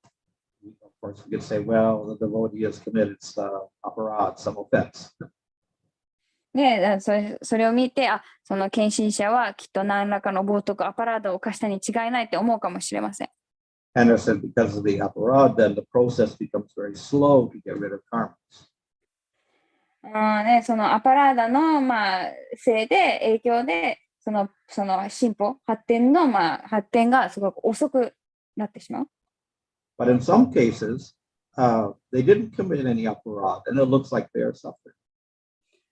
course, we could say, well, the devotee has committed some aparad, some offense. で、それを見て、その献身者はきっと何らかの冒涜、アパラードを犯したに違いないって思うかもしれません。And I said, because of the aparad, then the process becomes very slow to get rid of karmas. そのアパラーダの、せいで、影響で、その進歩、発展がすごく遅くなってしまう。But in some cases, they didn't commit any aparad, and it looks like they are suffering.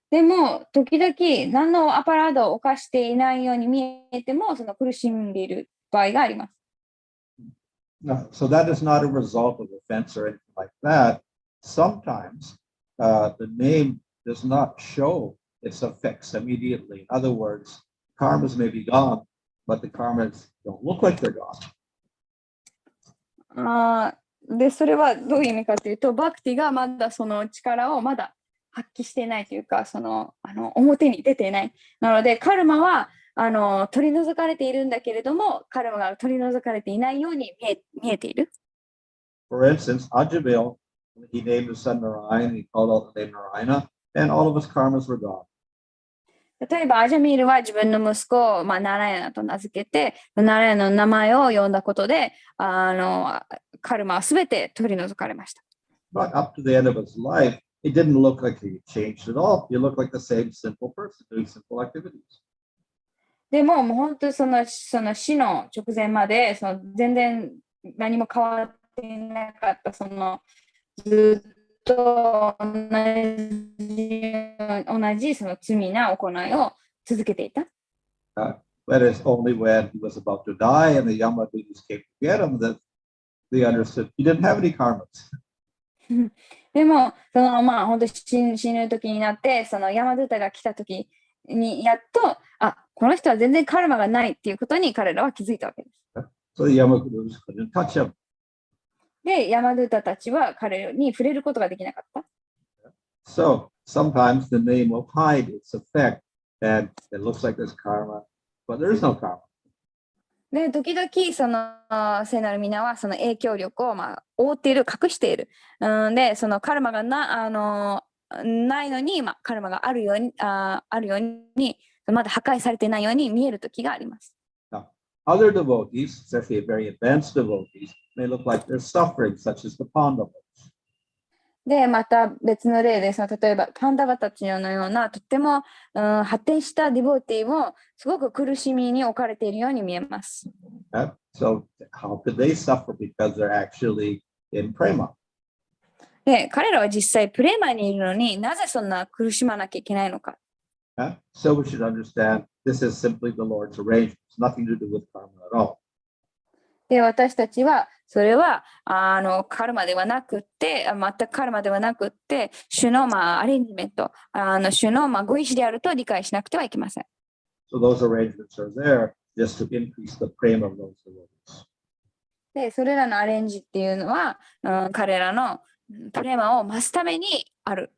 でも、時々何のアパラードを犯していないように見えても、その苦しんでいる場合があります。So that is not a result of offense or anything like that. Sometimes the name does not show its effects immediately. In other words, karmas may be gone, but the karmas don't look like they're gone. で、それはどういう意味かというと、バクティがまだその力をまだ発揮していないというか、表に出ていない。なので、カルマは取り除かれているんだけれども、カルマが取り除かれていないように見えている。For instance, Ajamil, he named his son Narayan, he called out the name Narayana, and all of his karmas were gone. 例えば、アジャミールは自分の息子を、ナラヤナと名付けて、ナラヤナの名前を呼んだことで、カルマはすべて取り除かれました。But up to the end of his life, it didn't look like he changed at all. He looked like the same simple person doing simple activities. でも、もう本当にその死の直前まで、全然何も変わっていなかった、ずっと同じその罪な行いを続けていた。That is only when he was about to die and the Yamadevas came to get him that they understood he didn't have any karmas. でも、本当に死ぬ時になって、ヤマドゥタが来た時にやっと、この人は全然カルマがないっていうことに彼らは気づいたわけです。So the Yamadevas couldn't touch him. で、ヤマドゥタたちは彼に触れることができなかった。So sometimes the name will hide its effect and it looks like there's karma, but there is no karma. で、時々聖なる皆はその影響力を覆っている、隠している。で、そのカルマがないのに、カルマがあるように、まだ破壊されていないように見える時があります。Now, other devotees, especially very advanced devotees, may look like they're suffering, such as the Pandavas. で、また別の例で、例えばパンダバたちのようなとっても、発展したディボーティーもすごく苦しみに置かれているように見えます。So how could they suffer because they're actually in prema? で、彼らは実際プレーマにいるのになぜそんな苦しまなきゃいけないのか。So we should understand this is simply the Lord's arrangement. It's nothing to do with karma at all. で、私たちはそれはカルマではなくって、全くカルマではなくって、主のアレンジメント、主のご意志であると理解しなくてはいけません。So those arrangements are there just to increase the prema of those devotees. で、それらのアレンジっていうのは、彼らのプレマを増すためにある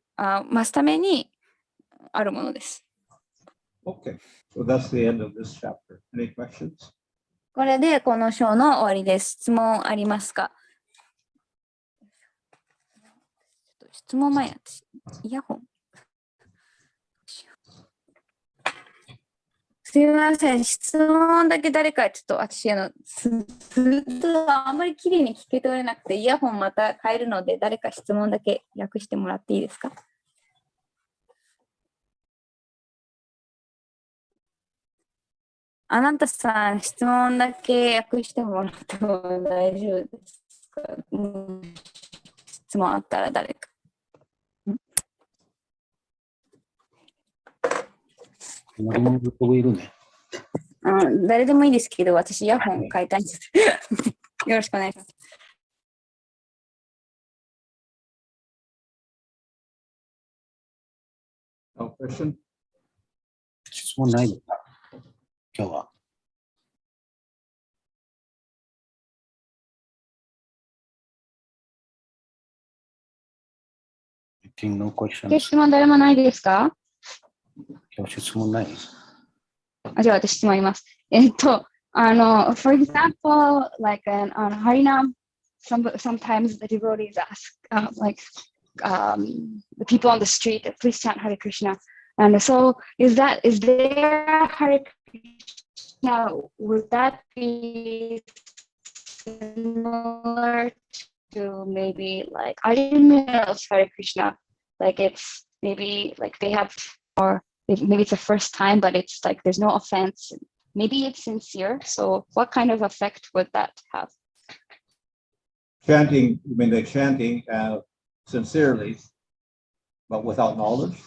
ものです。Okay, so that's the end of this chapter. Any questions? これでこの章の終わりです。質問ありますか？質問前、イヤホン。すみません、質問だけ誰かちょっと私あんまりきれいに聞けておれなくて、イヤホンまた変えるので、誰か質問だけ訳してもらっていいですか？あなたさん、質問だけ訳してもらっても大丈夫ですか？質問あったら誰か。何者の子いるね。誰でもいいですけど、私イヤホン変えたいんです。よろしくお願いします。No question? 質問ないですか今日は。No questions. 質問誰もないですか？今日質問ないです。じゃあ私質問あります。for example, like on Harinam, sometimes the devotees ask, the people on the street, please chant Hare Krishna. And so, is there Hare Krishna? Would that be similar to maybe like Ajamil's Hare Krishna? Like it's maybe like they have, or maybe it's the first time, but it's like there's no offense. Maybe it's sincere. So, what kind of effect would that have? Chanting, you mean they're chanting sincerely, but without knowledge?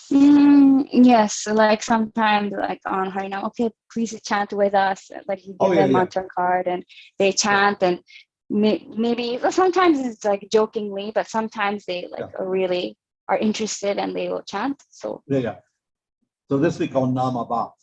Yes, like sometimes like on Harinam, okay, please chant with us. Like you give them mantra card and they chant, and maybe sometimes it's like jokingly, but sometimes they like really are interested and they will chant. So So this we call namabas.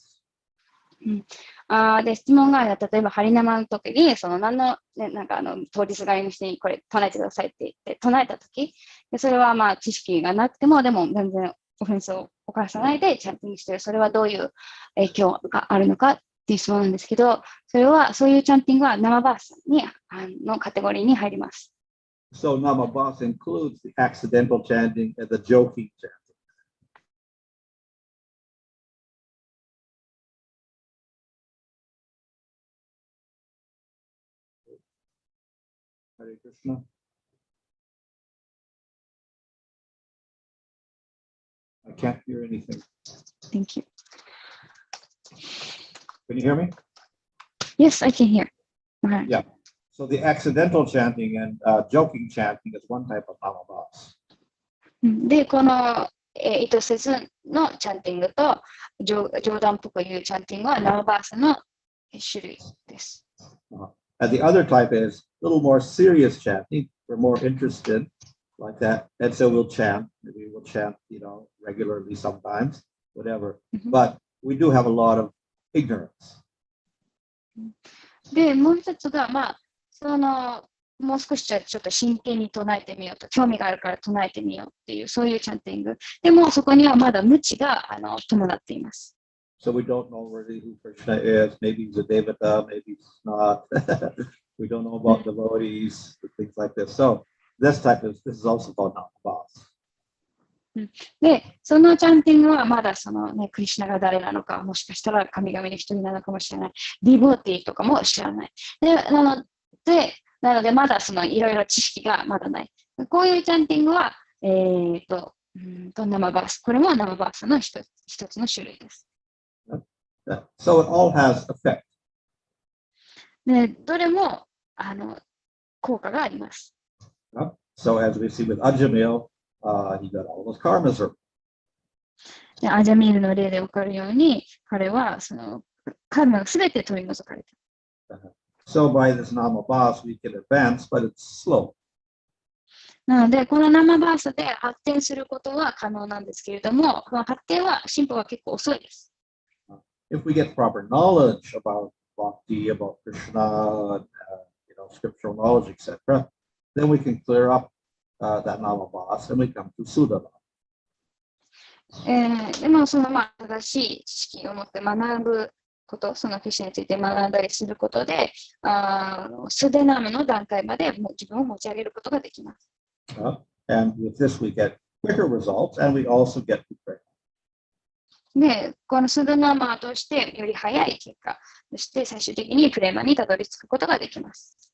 で、質問が例えばハリナマの時に、その何の、ね、なんか通りすがりの人にこれ唱えてくださいって言って唱えた時、でそれはまあ知識がなくても、でも全然オフェンスを犯さないでチャンティングしてる。それはどういう影響があるのかっていう質問なんですけど、そういうチャンティングは生バースにのカテゴリーに入ります。So namabas includes the accidental chanting and the joking chanting. Hare Krishna. I can't hear anything. Thank you. Can you hear me? Yes, I can hear. Yeah. So the accidental chanting and joking chanting is one type of namabas. で、この意図せずのチャンティングと冗談っぽく言うチャンティングは生バースの種類です。And the other type is a little more serious chanting. We're more interested like that. And so we'll chant. Maybe we'll chant, regularly sometimes, whatever. But we do have a lot of ignorance. で、もう一つが、もう少しちょっと真剣に唱えてみようと、興味があるから唱えてみようっていう、そういうチャンティング。でも、そこにはまだ無知が伴っています。So we don't know really who Krishna is. Maybe he's a devata, maybe he's not. We don't know about devotees, things like this. So this is also called namabas. で、そのチャンティングはまだクリシュナが誰なのか、もしかしたら神々の一人なのかもしれない。ディボーティーとかも知らない。なのでまだいろいろ知識がまだない。こういうチャンティングは、生バース。これも生バースの一つの種類です。So it all has effect. で、どれも効果があります。So as we see with Ajamil, he got all those karmas. で、アジャミールの例で分かるように、彼はカーマがすべて取り除かれた。So by this namabas we can advance, but it's slow. なので、この生バースで発展することは可能なんですけれども、発展は、進歩は結構遅いです。If we get proper knowledge about bhakti, about Krishna, scriptural knowledge, etc., then we can clear up that namabas and we come to Sudama. でも、正しい知識を持って学ぶこと、そのクリシュナについて学んだりすることで、スデナムの段階まで自分を持ち上げることができます。And with this, we get quicker results, and we also get to pray. で、このスデナマとしてより早い結果、そして最終的にプレーマにたどり着くことができます。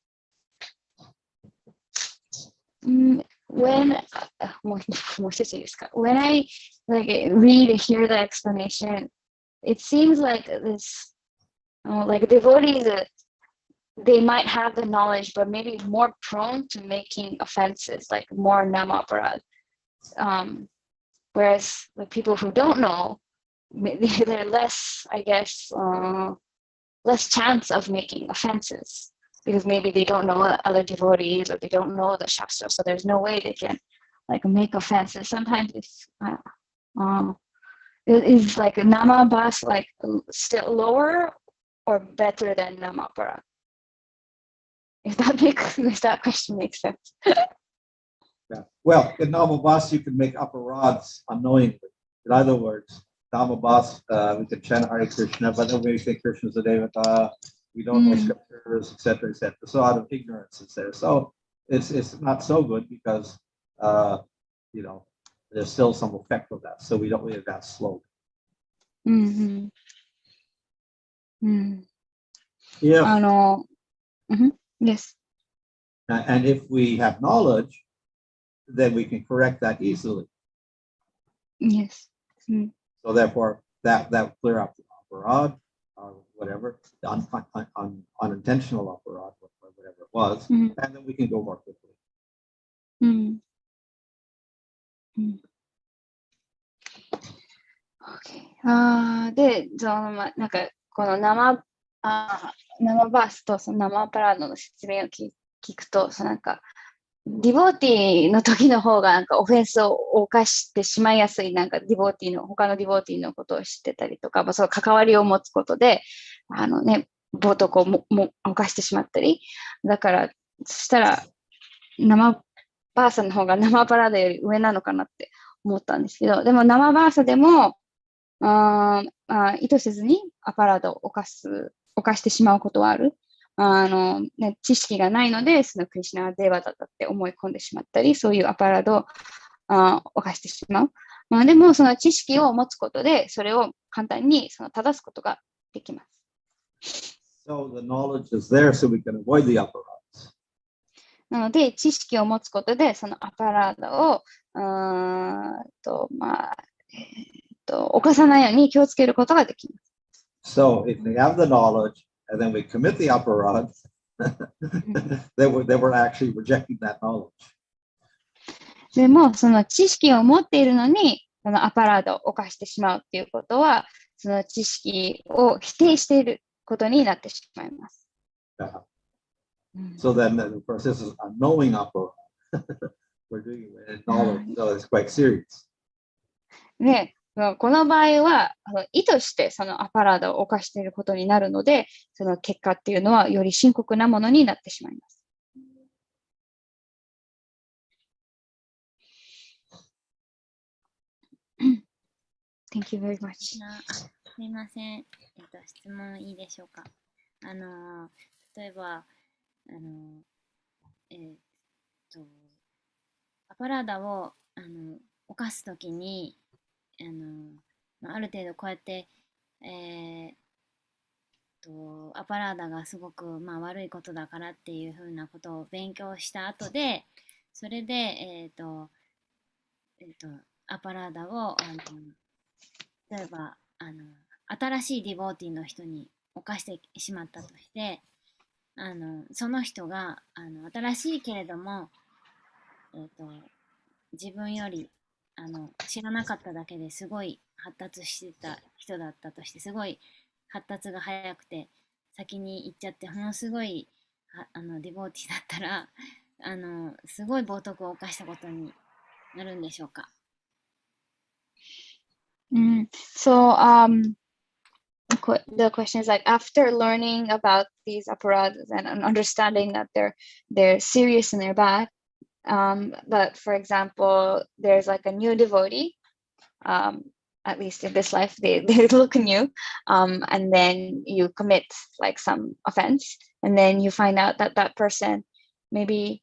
When I read and hear the explanation, it seems like this, like devotees, they might have the knowledge, but maybe more prone to making offenses, like more namaparad. Whereas the people who don't know, they're less, I guess, less chance of making offenses because maybe they don't know other devotees or they don't know the Shastra, so there's no way they can like make offenses. Sometimes it's is like Nama Bas like still lower or better than Nama Para? If that question makes sense. Yeah. Well, in Namabas, you can make aparadhs unknowingly. In other words, Namabas, we can chant Hare Krishna, but then we think Krishna's a devata, we don't know scriptures, etc., etc. So out of ignorance, it's there. So it's not so good because there's still some effect of that. So we don't really that slow. Mm-hmm. Yeah. Yes. And if we have knowledge, then we can correct that easily. Yes. So therefore, that will clear up the aparadh or whatever, the unintentional aparadh, whatever it was, and then we can go more quickly. Okay. で、なんかこの生バースとその生パラードの説明を聞くと、なんかディボーティーの時の方がなんかオフェンスを犯してしまいやすい、なんか他のディボーティーのことを知ってたりとか、その関わりを持つことで、冒涜をも犯してしまったり、だから、そしたら、生バーサの方が生パラードより上なのかなって思ったんですけど、でも生バーサでも、意図せずにアパラードを犯してしまうことはある。知識がないので、そのクリシュナはデーバだったって思い込んでしまったり、そういうアパラードを犯してしまう。でも、その知識を持つことで、それを簡単に正すことができます。So the knowledge is there so we can avoid the aparadhs. なので、知識を持つことで、そのアパラードを、犯さないように気をつけることができます。So if they have the knowledge and then we commit the aparadh, then we're actually rejecting that knowledge. でも、その知識を持っているのに、そのアパラードを犯してしまうっていうことは、その知識を否定していることになってしまいます。So then, of course, this is a knowing aparadh. We're doing it with knowledge, so it's quite serious. で、この場合は意図してそのアパラードを犯していることになるので、その結果っていうのはより深刻なものになってしまいます。Thank you very much. すみません。質問いいでしょうか。例えば、アパラーダを犯すときに、ある程度こうやって、アパラーダがすごく、悪いことだからっていうふうなことを勉強した後で、それで、アパラーダを例えば新しいディボーティーの人に犯してしまったとして、その人が新しいけれども、自分より知らなかっただけですごい発達してた人だったとして、すごい発達が早くて先に行っちゃってものすごいディボーティーだったらすごい冒涜を犯したことになるんでしょうか。So the question is like, after learning about these aparadhas and understanding that they're serious and they're bad, but for example, there's like a new devotee, at least in this life, they look new, and then you commit like some offense, and then you find out that that person maybe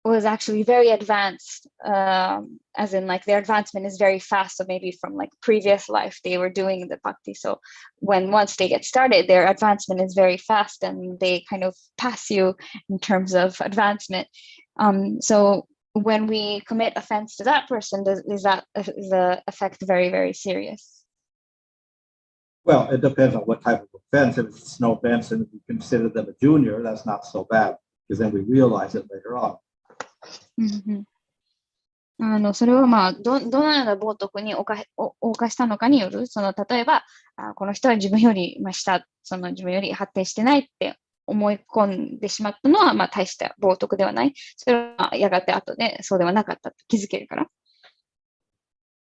was actually very advanced, as in like their advancement is very fast. So maybe from like previous life, they were doing the bhakti. So once they get started, their advancement is very fast and they kind of pass you in terms of advancement. So when we commit offense to that person, is the effect very, very serious? Well, it depends on what type of offense. If it's no offense and if we consider them a junior, that's not so bad because then we realize it later on. それはまあどのような冒涜に犯したのかによる、例えば、この人は自分より、下、自分より発展してないって思い込んでしまったのは、大した冒涜ではない。それはやがて後でそうではなかったと気づけるから。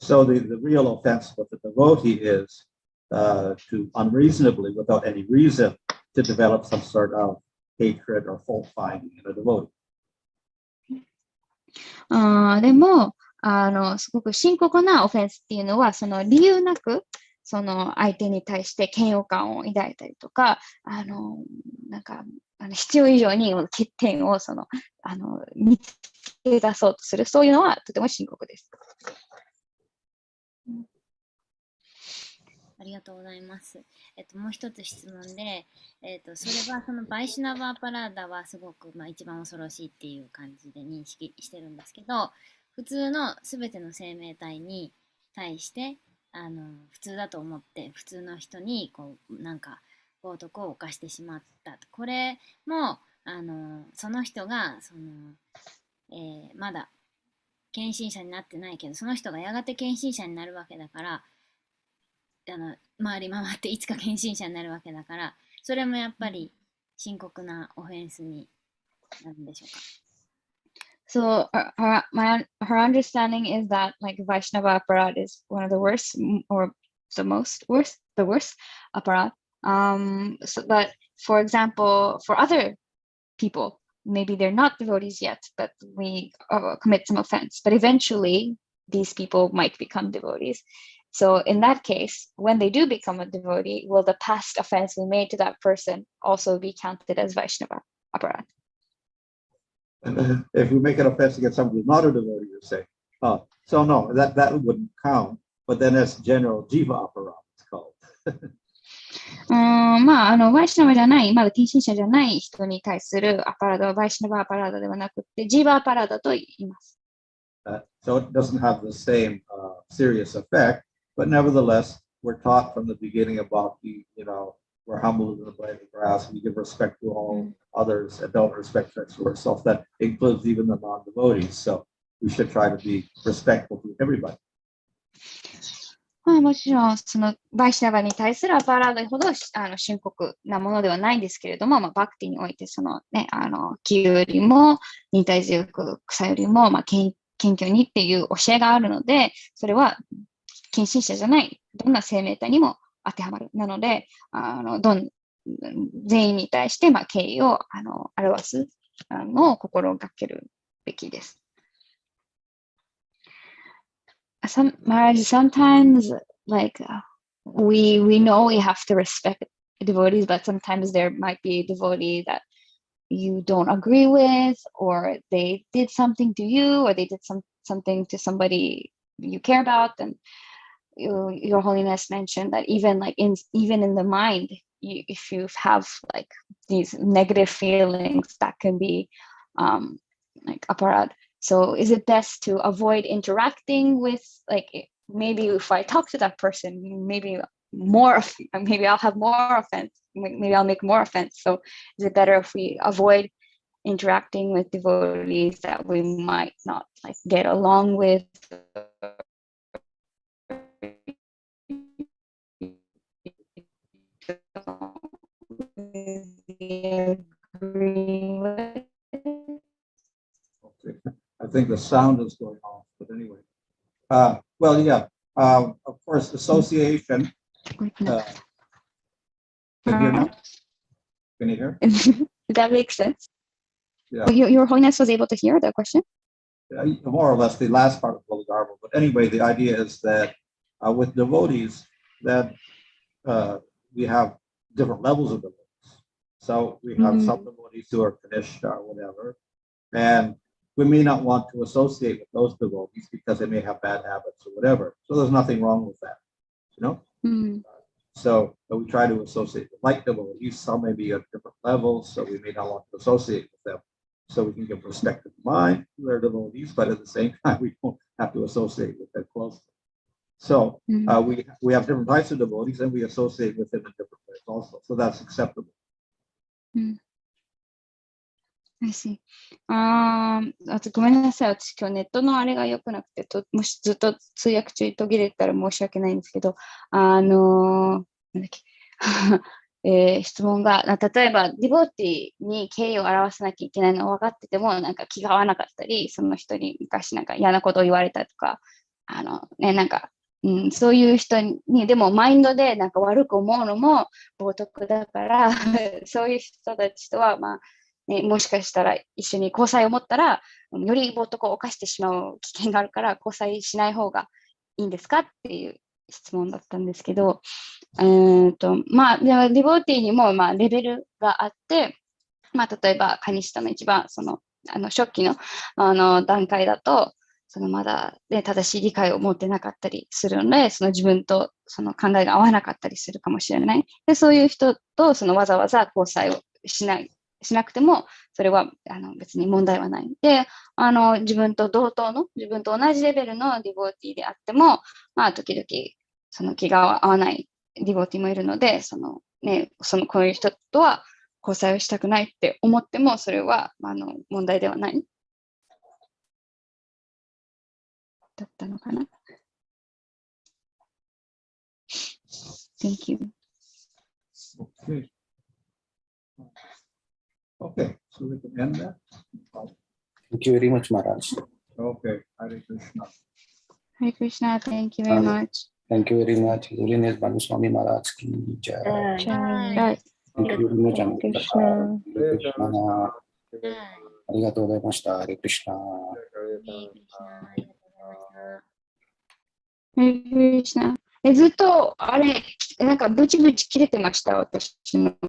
So the real offense with the devotee is to unreasonably, without any reason, to develop some sort of hatred or fault finding in a devotee. でも、すごく深刻なオフェンスっていうのは、理由なく、相手に対して嫌悪感を抱いたりとか、なんか、必要以上に欠点を、見つけ出そうとする、そういうのはとても深刻です。ありがとうございます。もう一つ質問で、それはそのバイシュナバーパラーダはすごく、一番恐ろしいっていう感じで認識してるんですけど、普通のすべての生命体に対して、普通だと思って、普通の人に、なんか、冒涜を犯してしまった。これも、その人が、まだ、献身者になってないけど、その人がやがて献身者になるわけだから、回り回っていつか献身者になるわけだから、それもやっぱり深刻なオフェンスになるんでしょうか。So her understanding is that like Vaishnava aparat is one of the worst or the worst aparat. But for example, for other people, maybe they're not devotees yet, but we commit some offense. But eventually, these people might become devotees. So in that case, when they do become a devotee, will the past offense we made to that person also be counted as Vaishnava aparat? And if we make an offense against somebody who's not a devotee, you say, oh, so no, that wouldn't count. But then that's general jiva aparat, it's called. バイシナバじゃない、まだ近親者じゃない人に対するアパラードはバイシナバアパラードではなくて、ジーバアパラードと言います。So it doesn't have the same serious effect, but nevertheless, we're taught from the beginning about we're humble in the blade of grass, we give respect to all others and don't respect to ourselves. That includes even the non-devotees. So we should try to be respectful to everybody. もちろん、バイシナバに対するアパラードほど深刻なものではないんですけれども、バクティにおいて、木よりも忍耐強く、草よりも、謙虚にっていう教えがあるので、それは、近親者じゃない、どんな生命体にも当てはまる。なので、全員に対して、敬意を表すのを心がけるべきです。Maharaj, sometimes like we know we have to respect devotees, but sometimes there might be a devotee that you don't agree with, or they did something to you, or they did something to somebody you care about, and Your Holiness mentioned that even in the mind, if you have like these negative feelings, that can be like aparad. So is it best to avoid interacting with, like, maybe if I talk to that person, maybe I'll have more offense, maybe I'll make more offense. So is it better if we avoid interacting with devotees that we might not like get along with? I think the sound is going off, but anyway. Well, yeah, of course, association. Can you hear now? Can you hear? Does that make sense? Yeah. Your Holiness was able to hear the question? More or less the last part of the Garble. But anyway, the idea is that with devotees, that we have different levels of devotees. So we have some devotees who are Kanishta or whatever, and we may not want to associate with those devotees because they may have bad habits or whatever. So there's nothing wrong with that, you know? So we try to associate with like devotees. Some may be at different levels, so we may not want to associate with them. So we can give respect to the mind, their devotees, but at the same time, we don't have to associate with them closely. So we have different types of devotees, and we associate with them in different ways also. So that's acceptable. ごめんなさい。私今日ネットのあれが良くなくて、もしずっと通訳中途切れてたら申し訳ないんですけど、なんだっけ質問が、例えば、ディボーティーに敬意を表さなきゃいけないのは分かってても、なんか気が合わなかったり、その人に昔なんか嫌なことを言われたとか、なんか、そういう人に、でもマインドでなんか悪く思うのも冒涜だから、そういう人たちとは、もしかしたら一緒に交際を持ったら、より冒涜を犯してしまう危険があるから、交際しない方がいいんですかっていう質問だったんですけど、でもディボーティーにもレベルがあって、例えばカニシタの一番初期の段階だと、まだ、ね、正しい理解を持ってなかったりするので、自分とその考えが合わなかったりするかもしれない。で、そういう人とわざわざ交際をしなくても、それは別に問題はない。で、自分と同等の、自分と同じレベルのディボーティーであっても、時々気が合わないディボーティーもいるので、こういう人とは交際をしたくないって思っても、それは問題ではない。だったのかな。Thank you. Okay. Okay, so we can end that. Thank you very much, Maharaj. Okay, Hare Krishna. Hare Krishna, thank you very much. Thank you very much. Holiness Bhanu Swami Maharaj ki jai. Right. Thank you very much. Hare Krishna. Hare Krishna. ありがとうございました。ハレクリシナ。Hare Krishna. ずっとあれ、なんかブチブチ切れてました、私の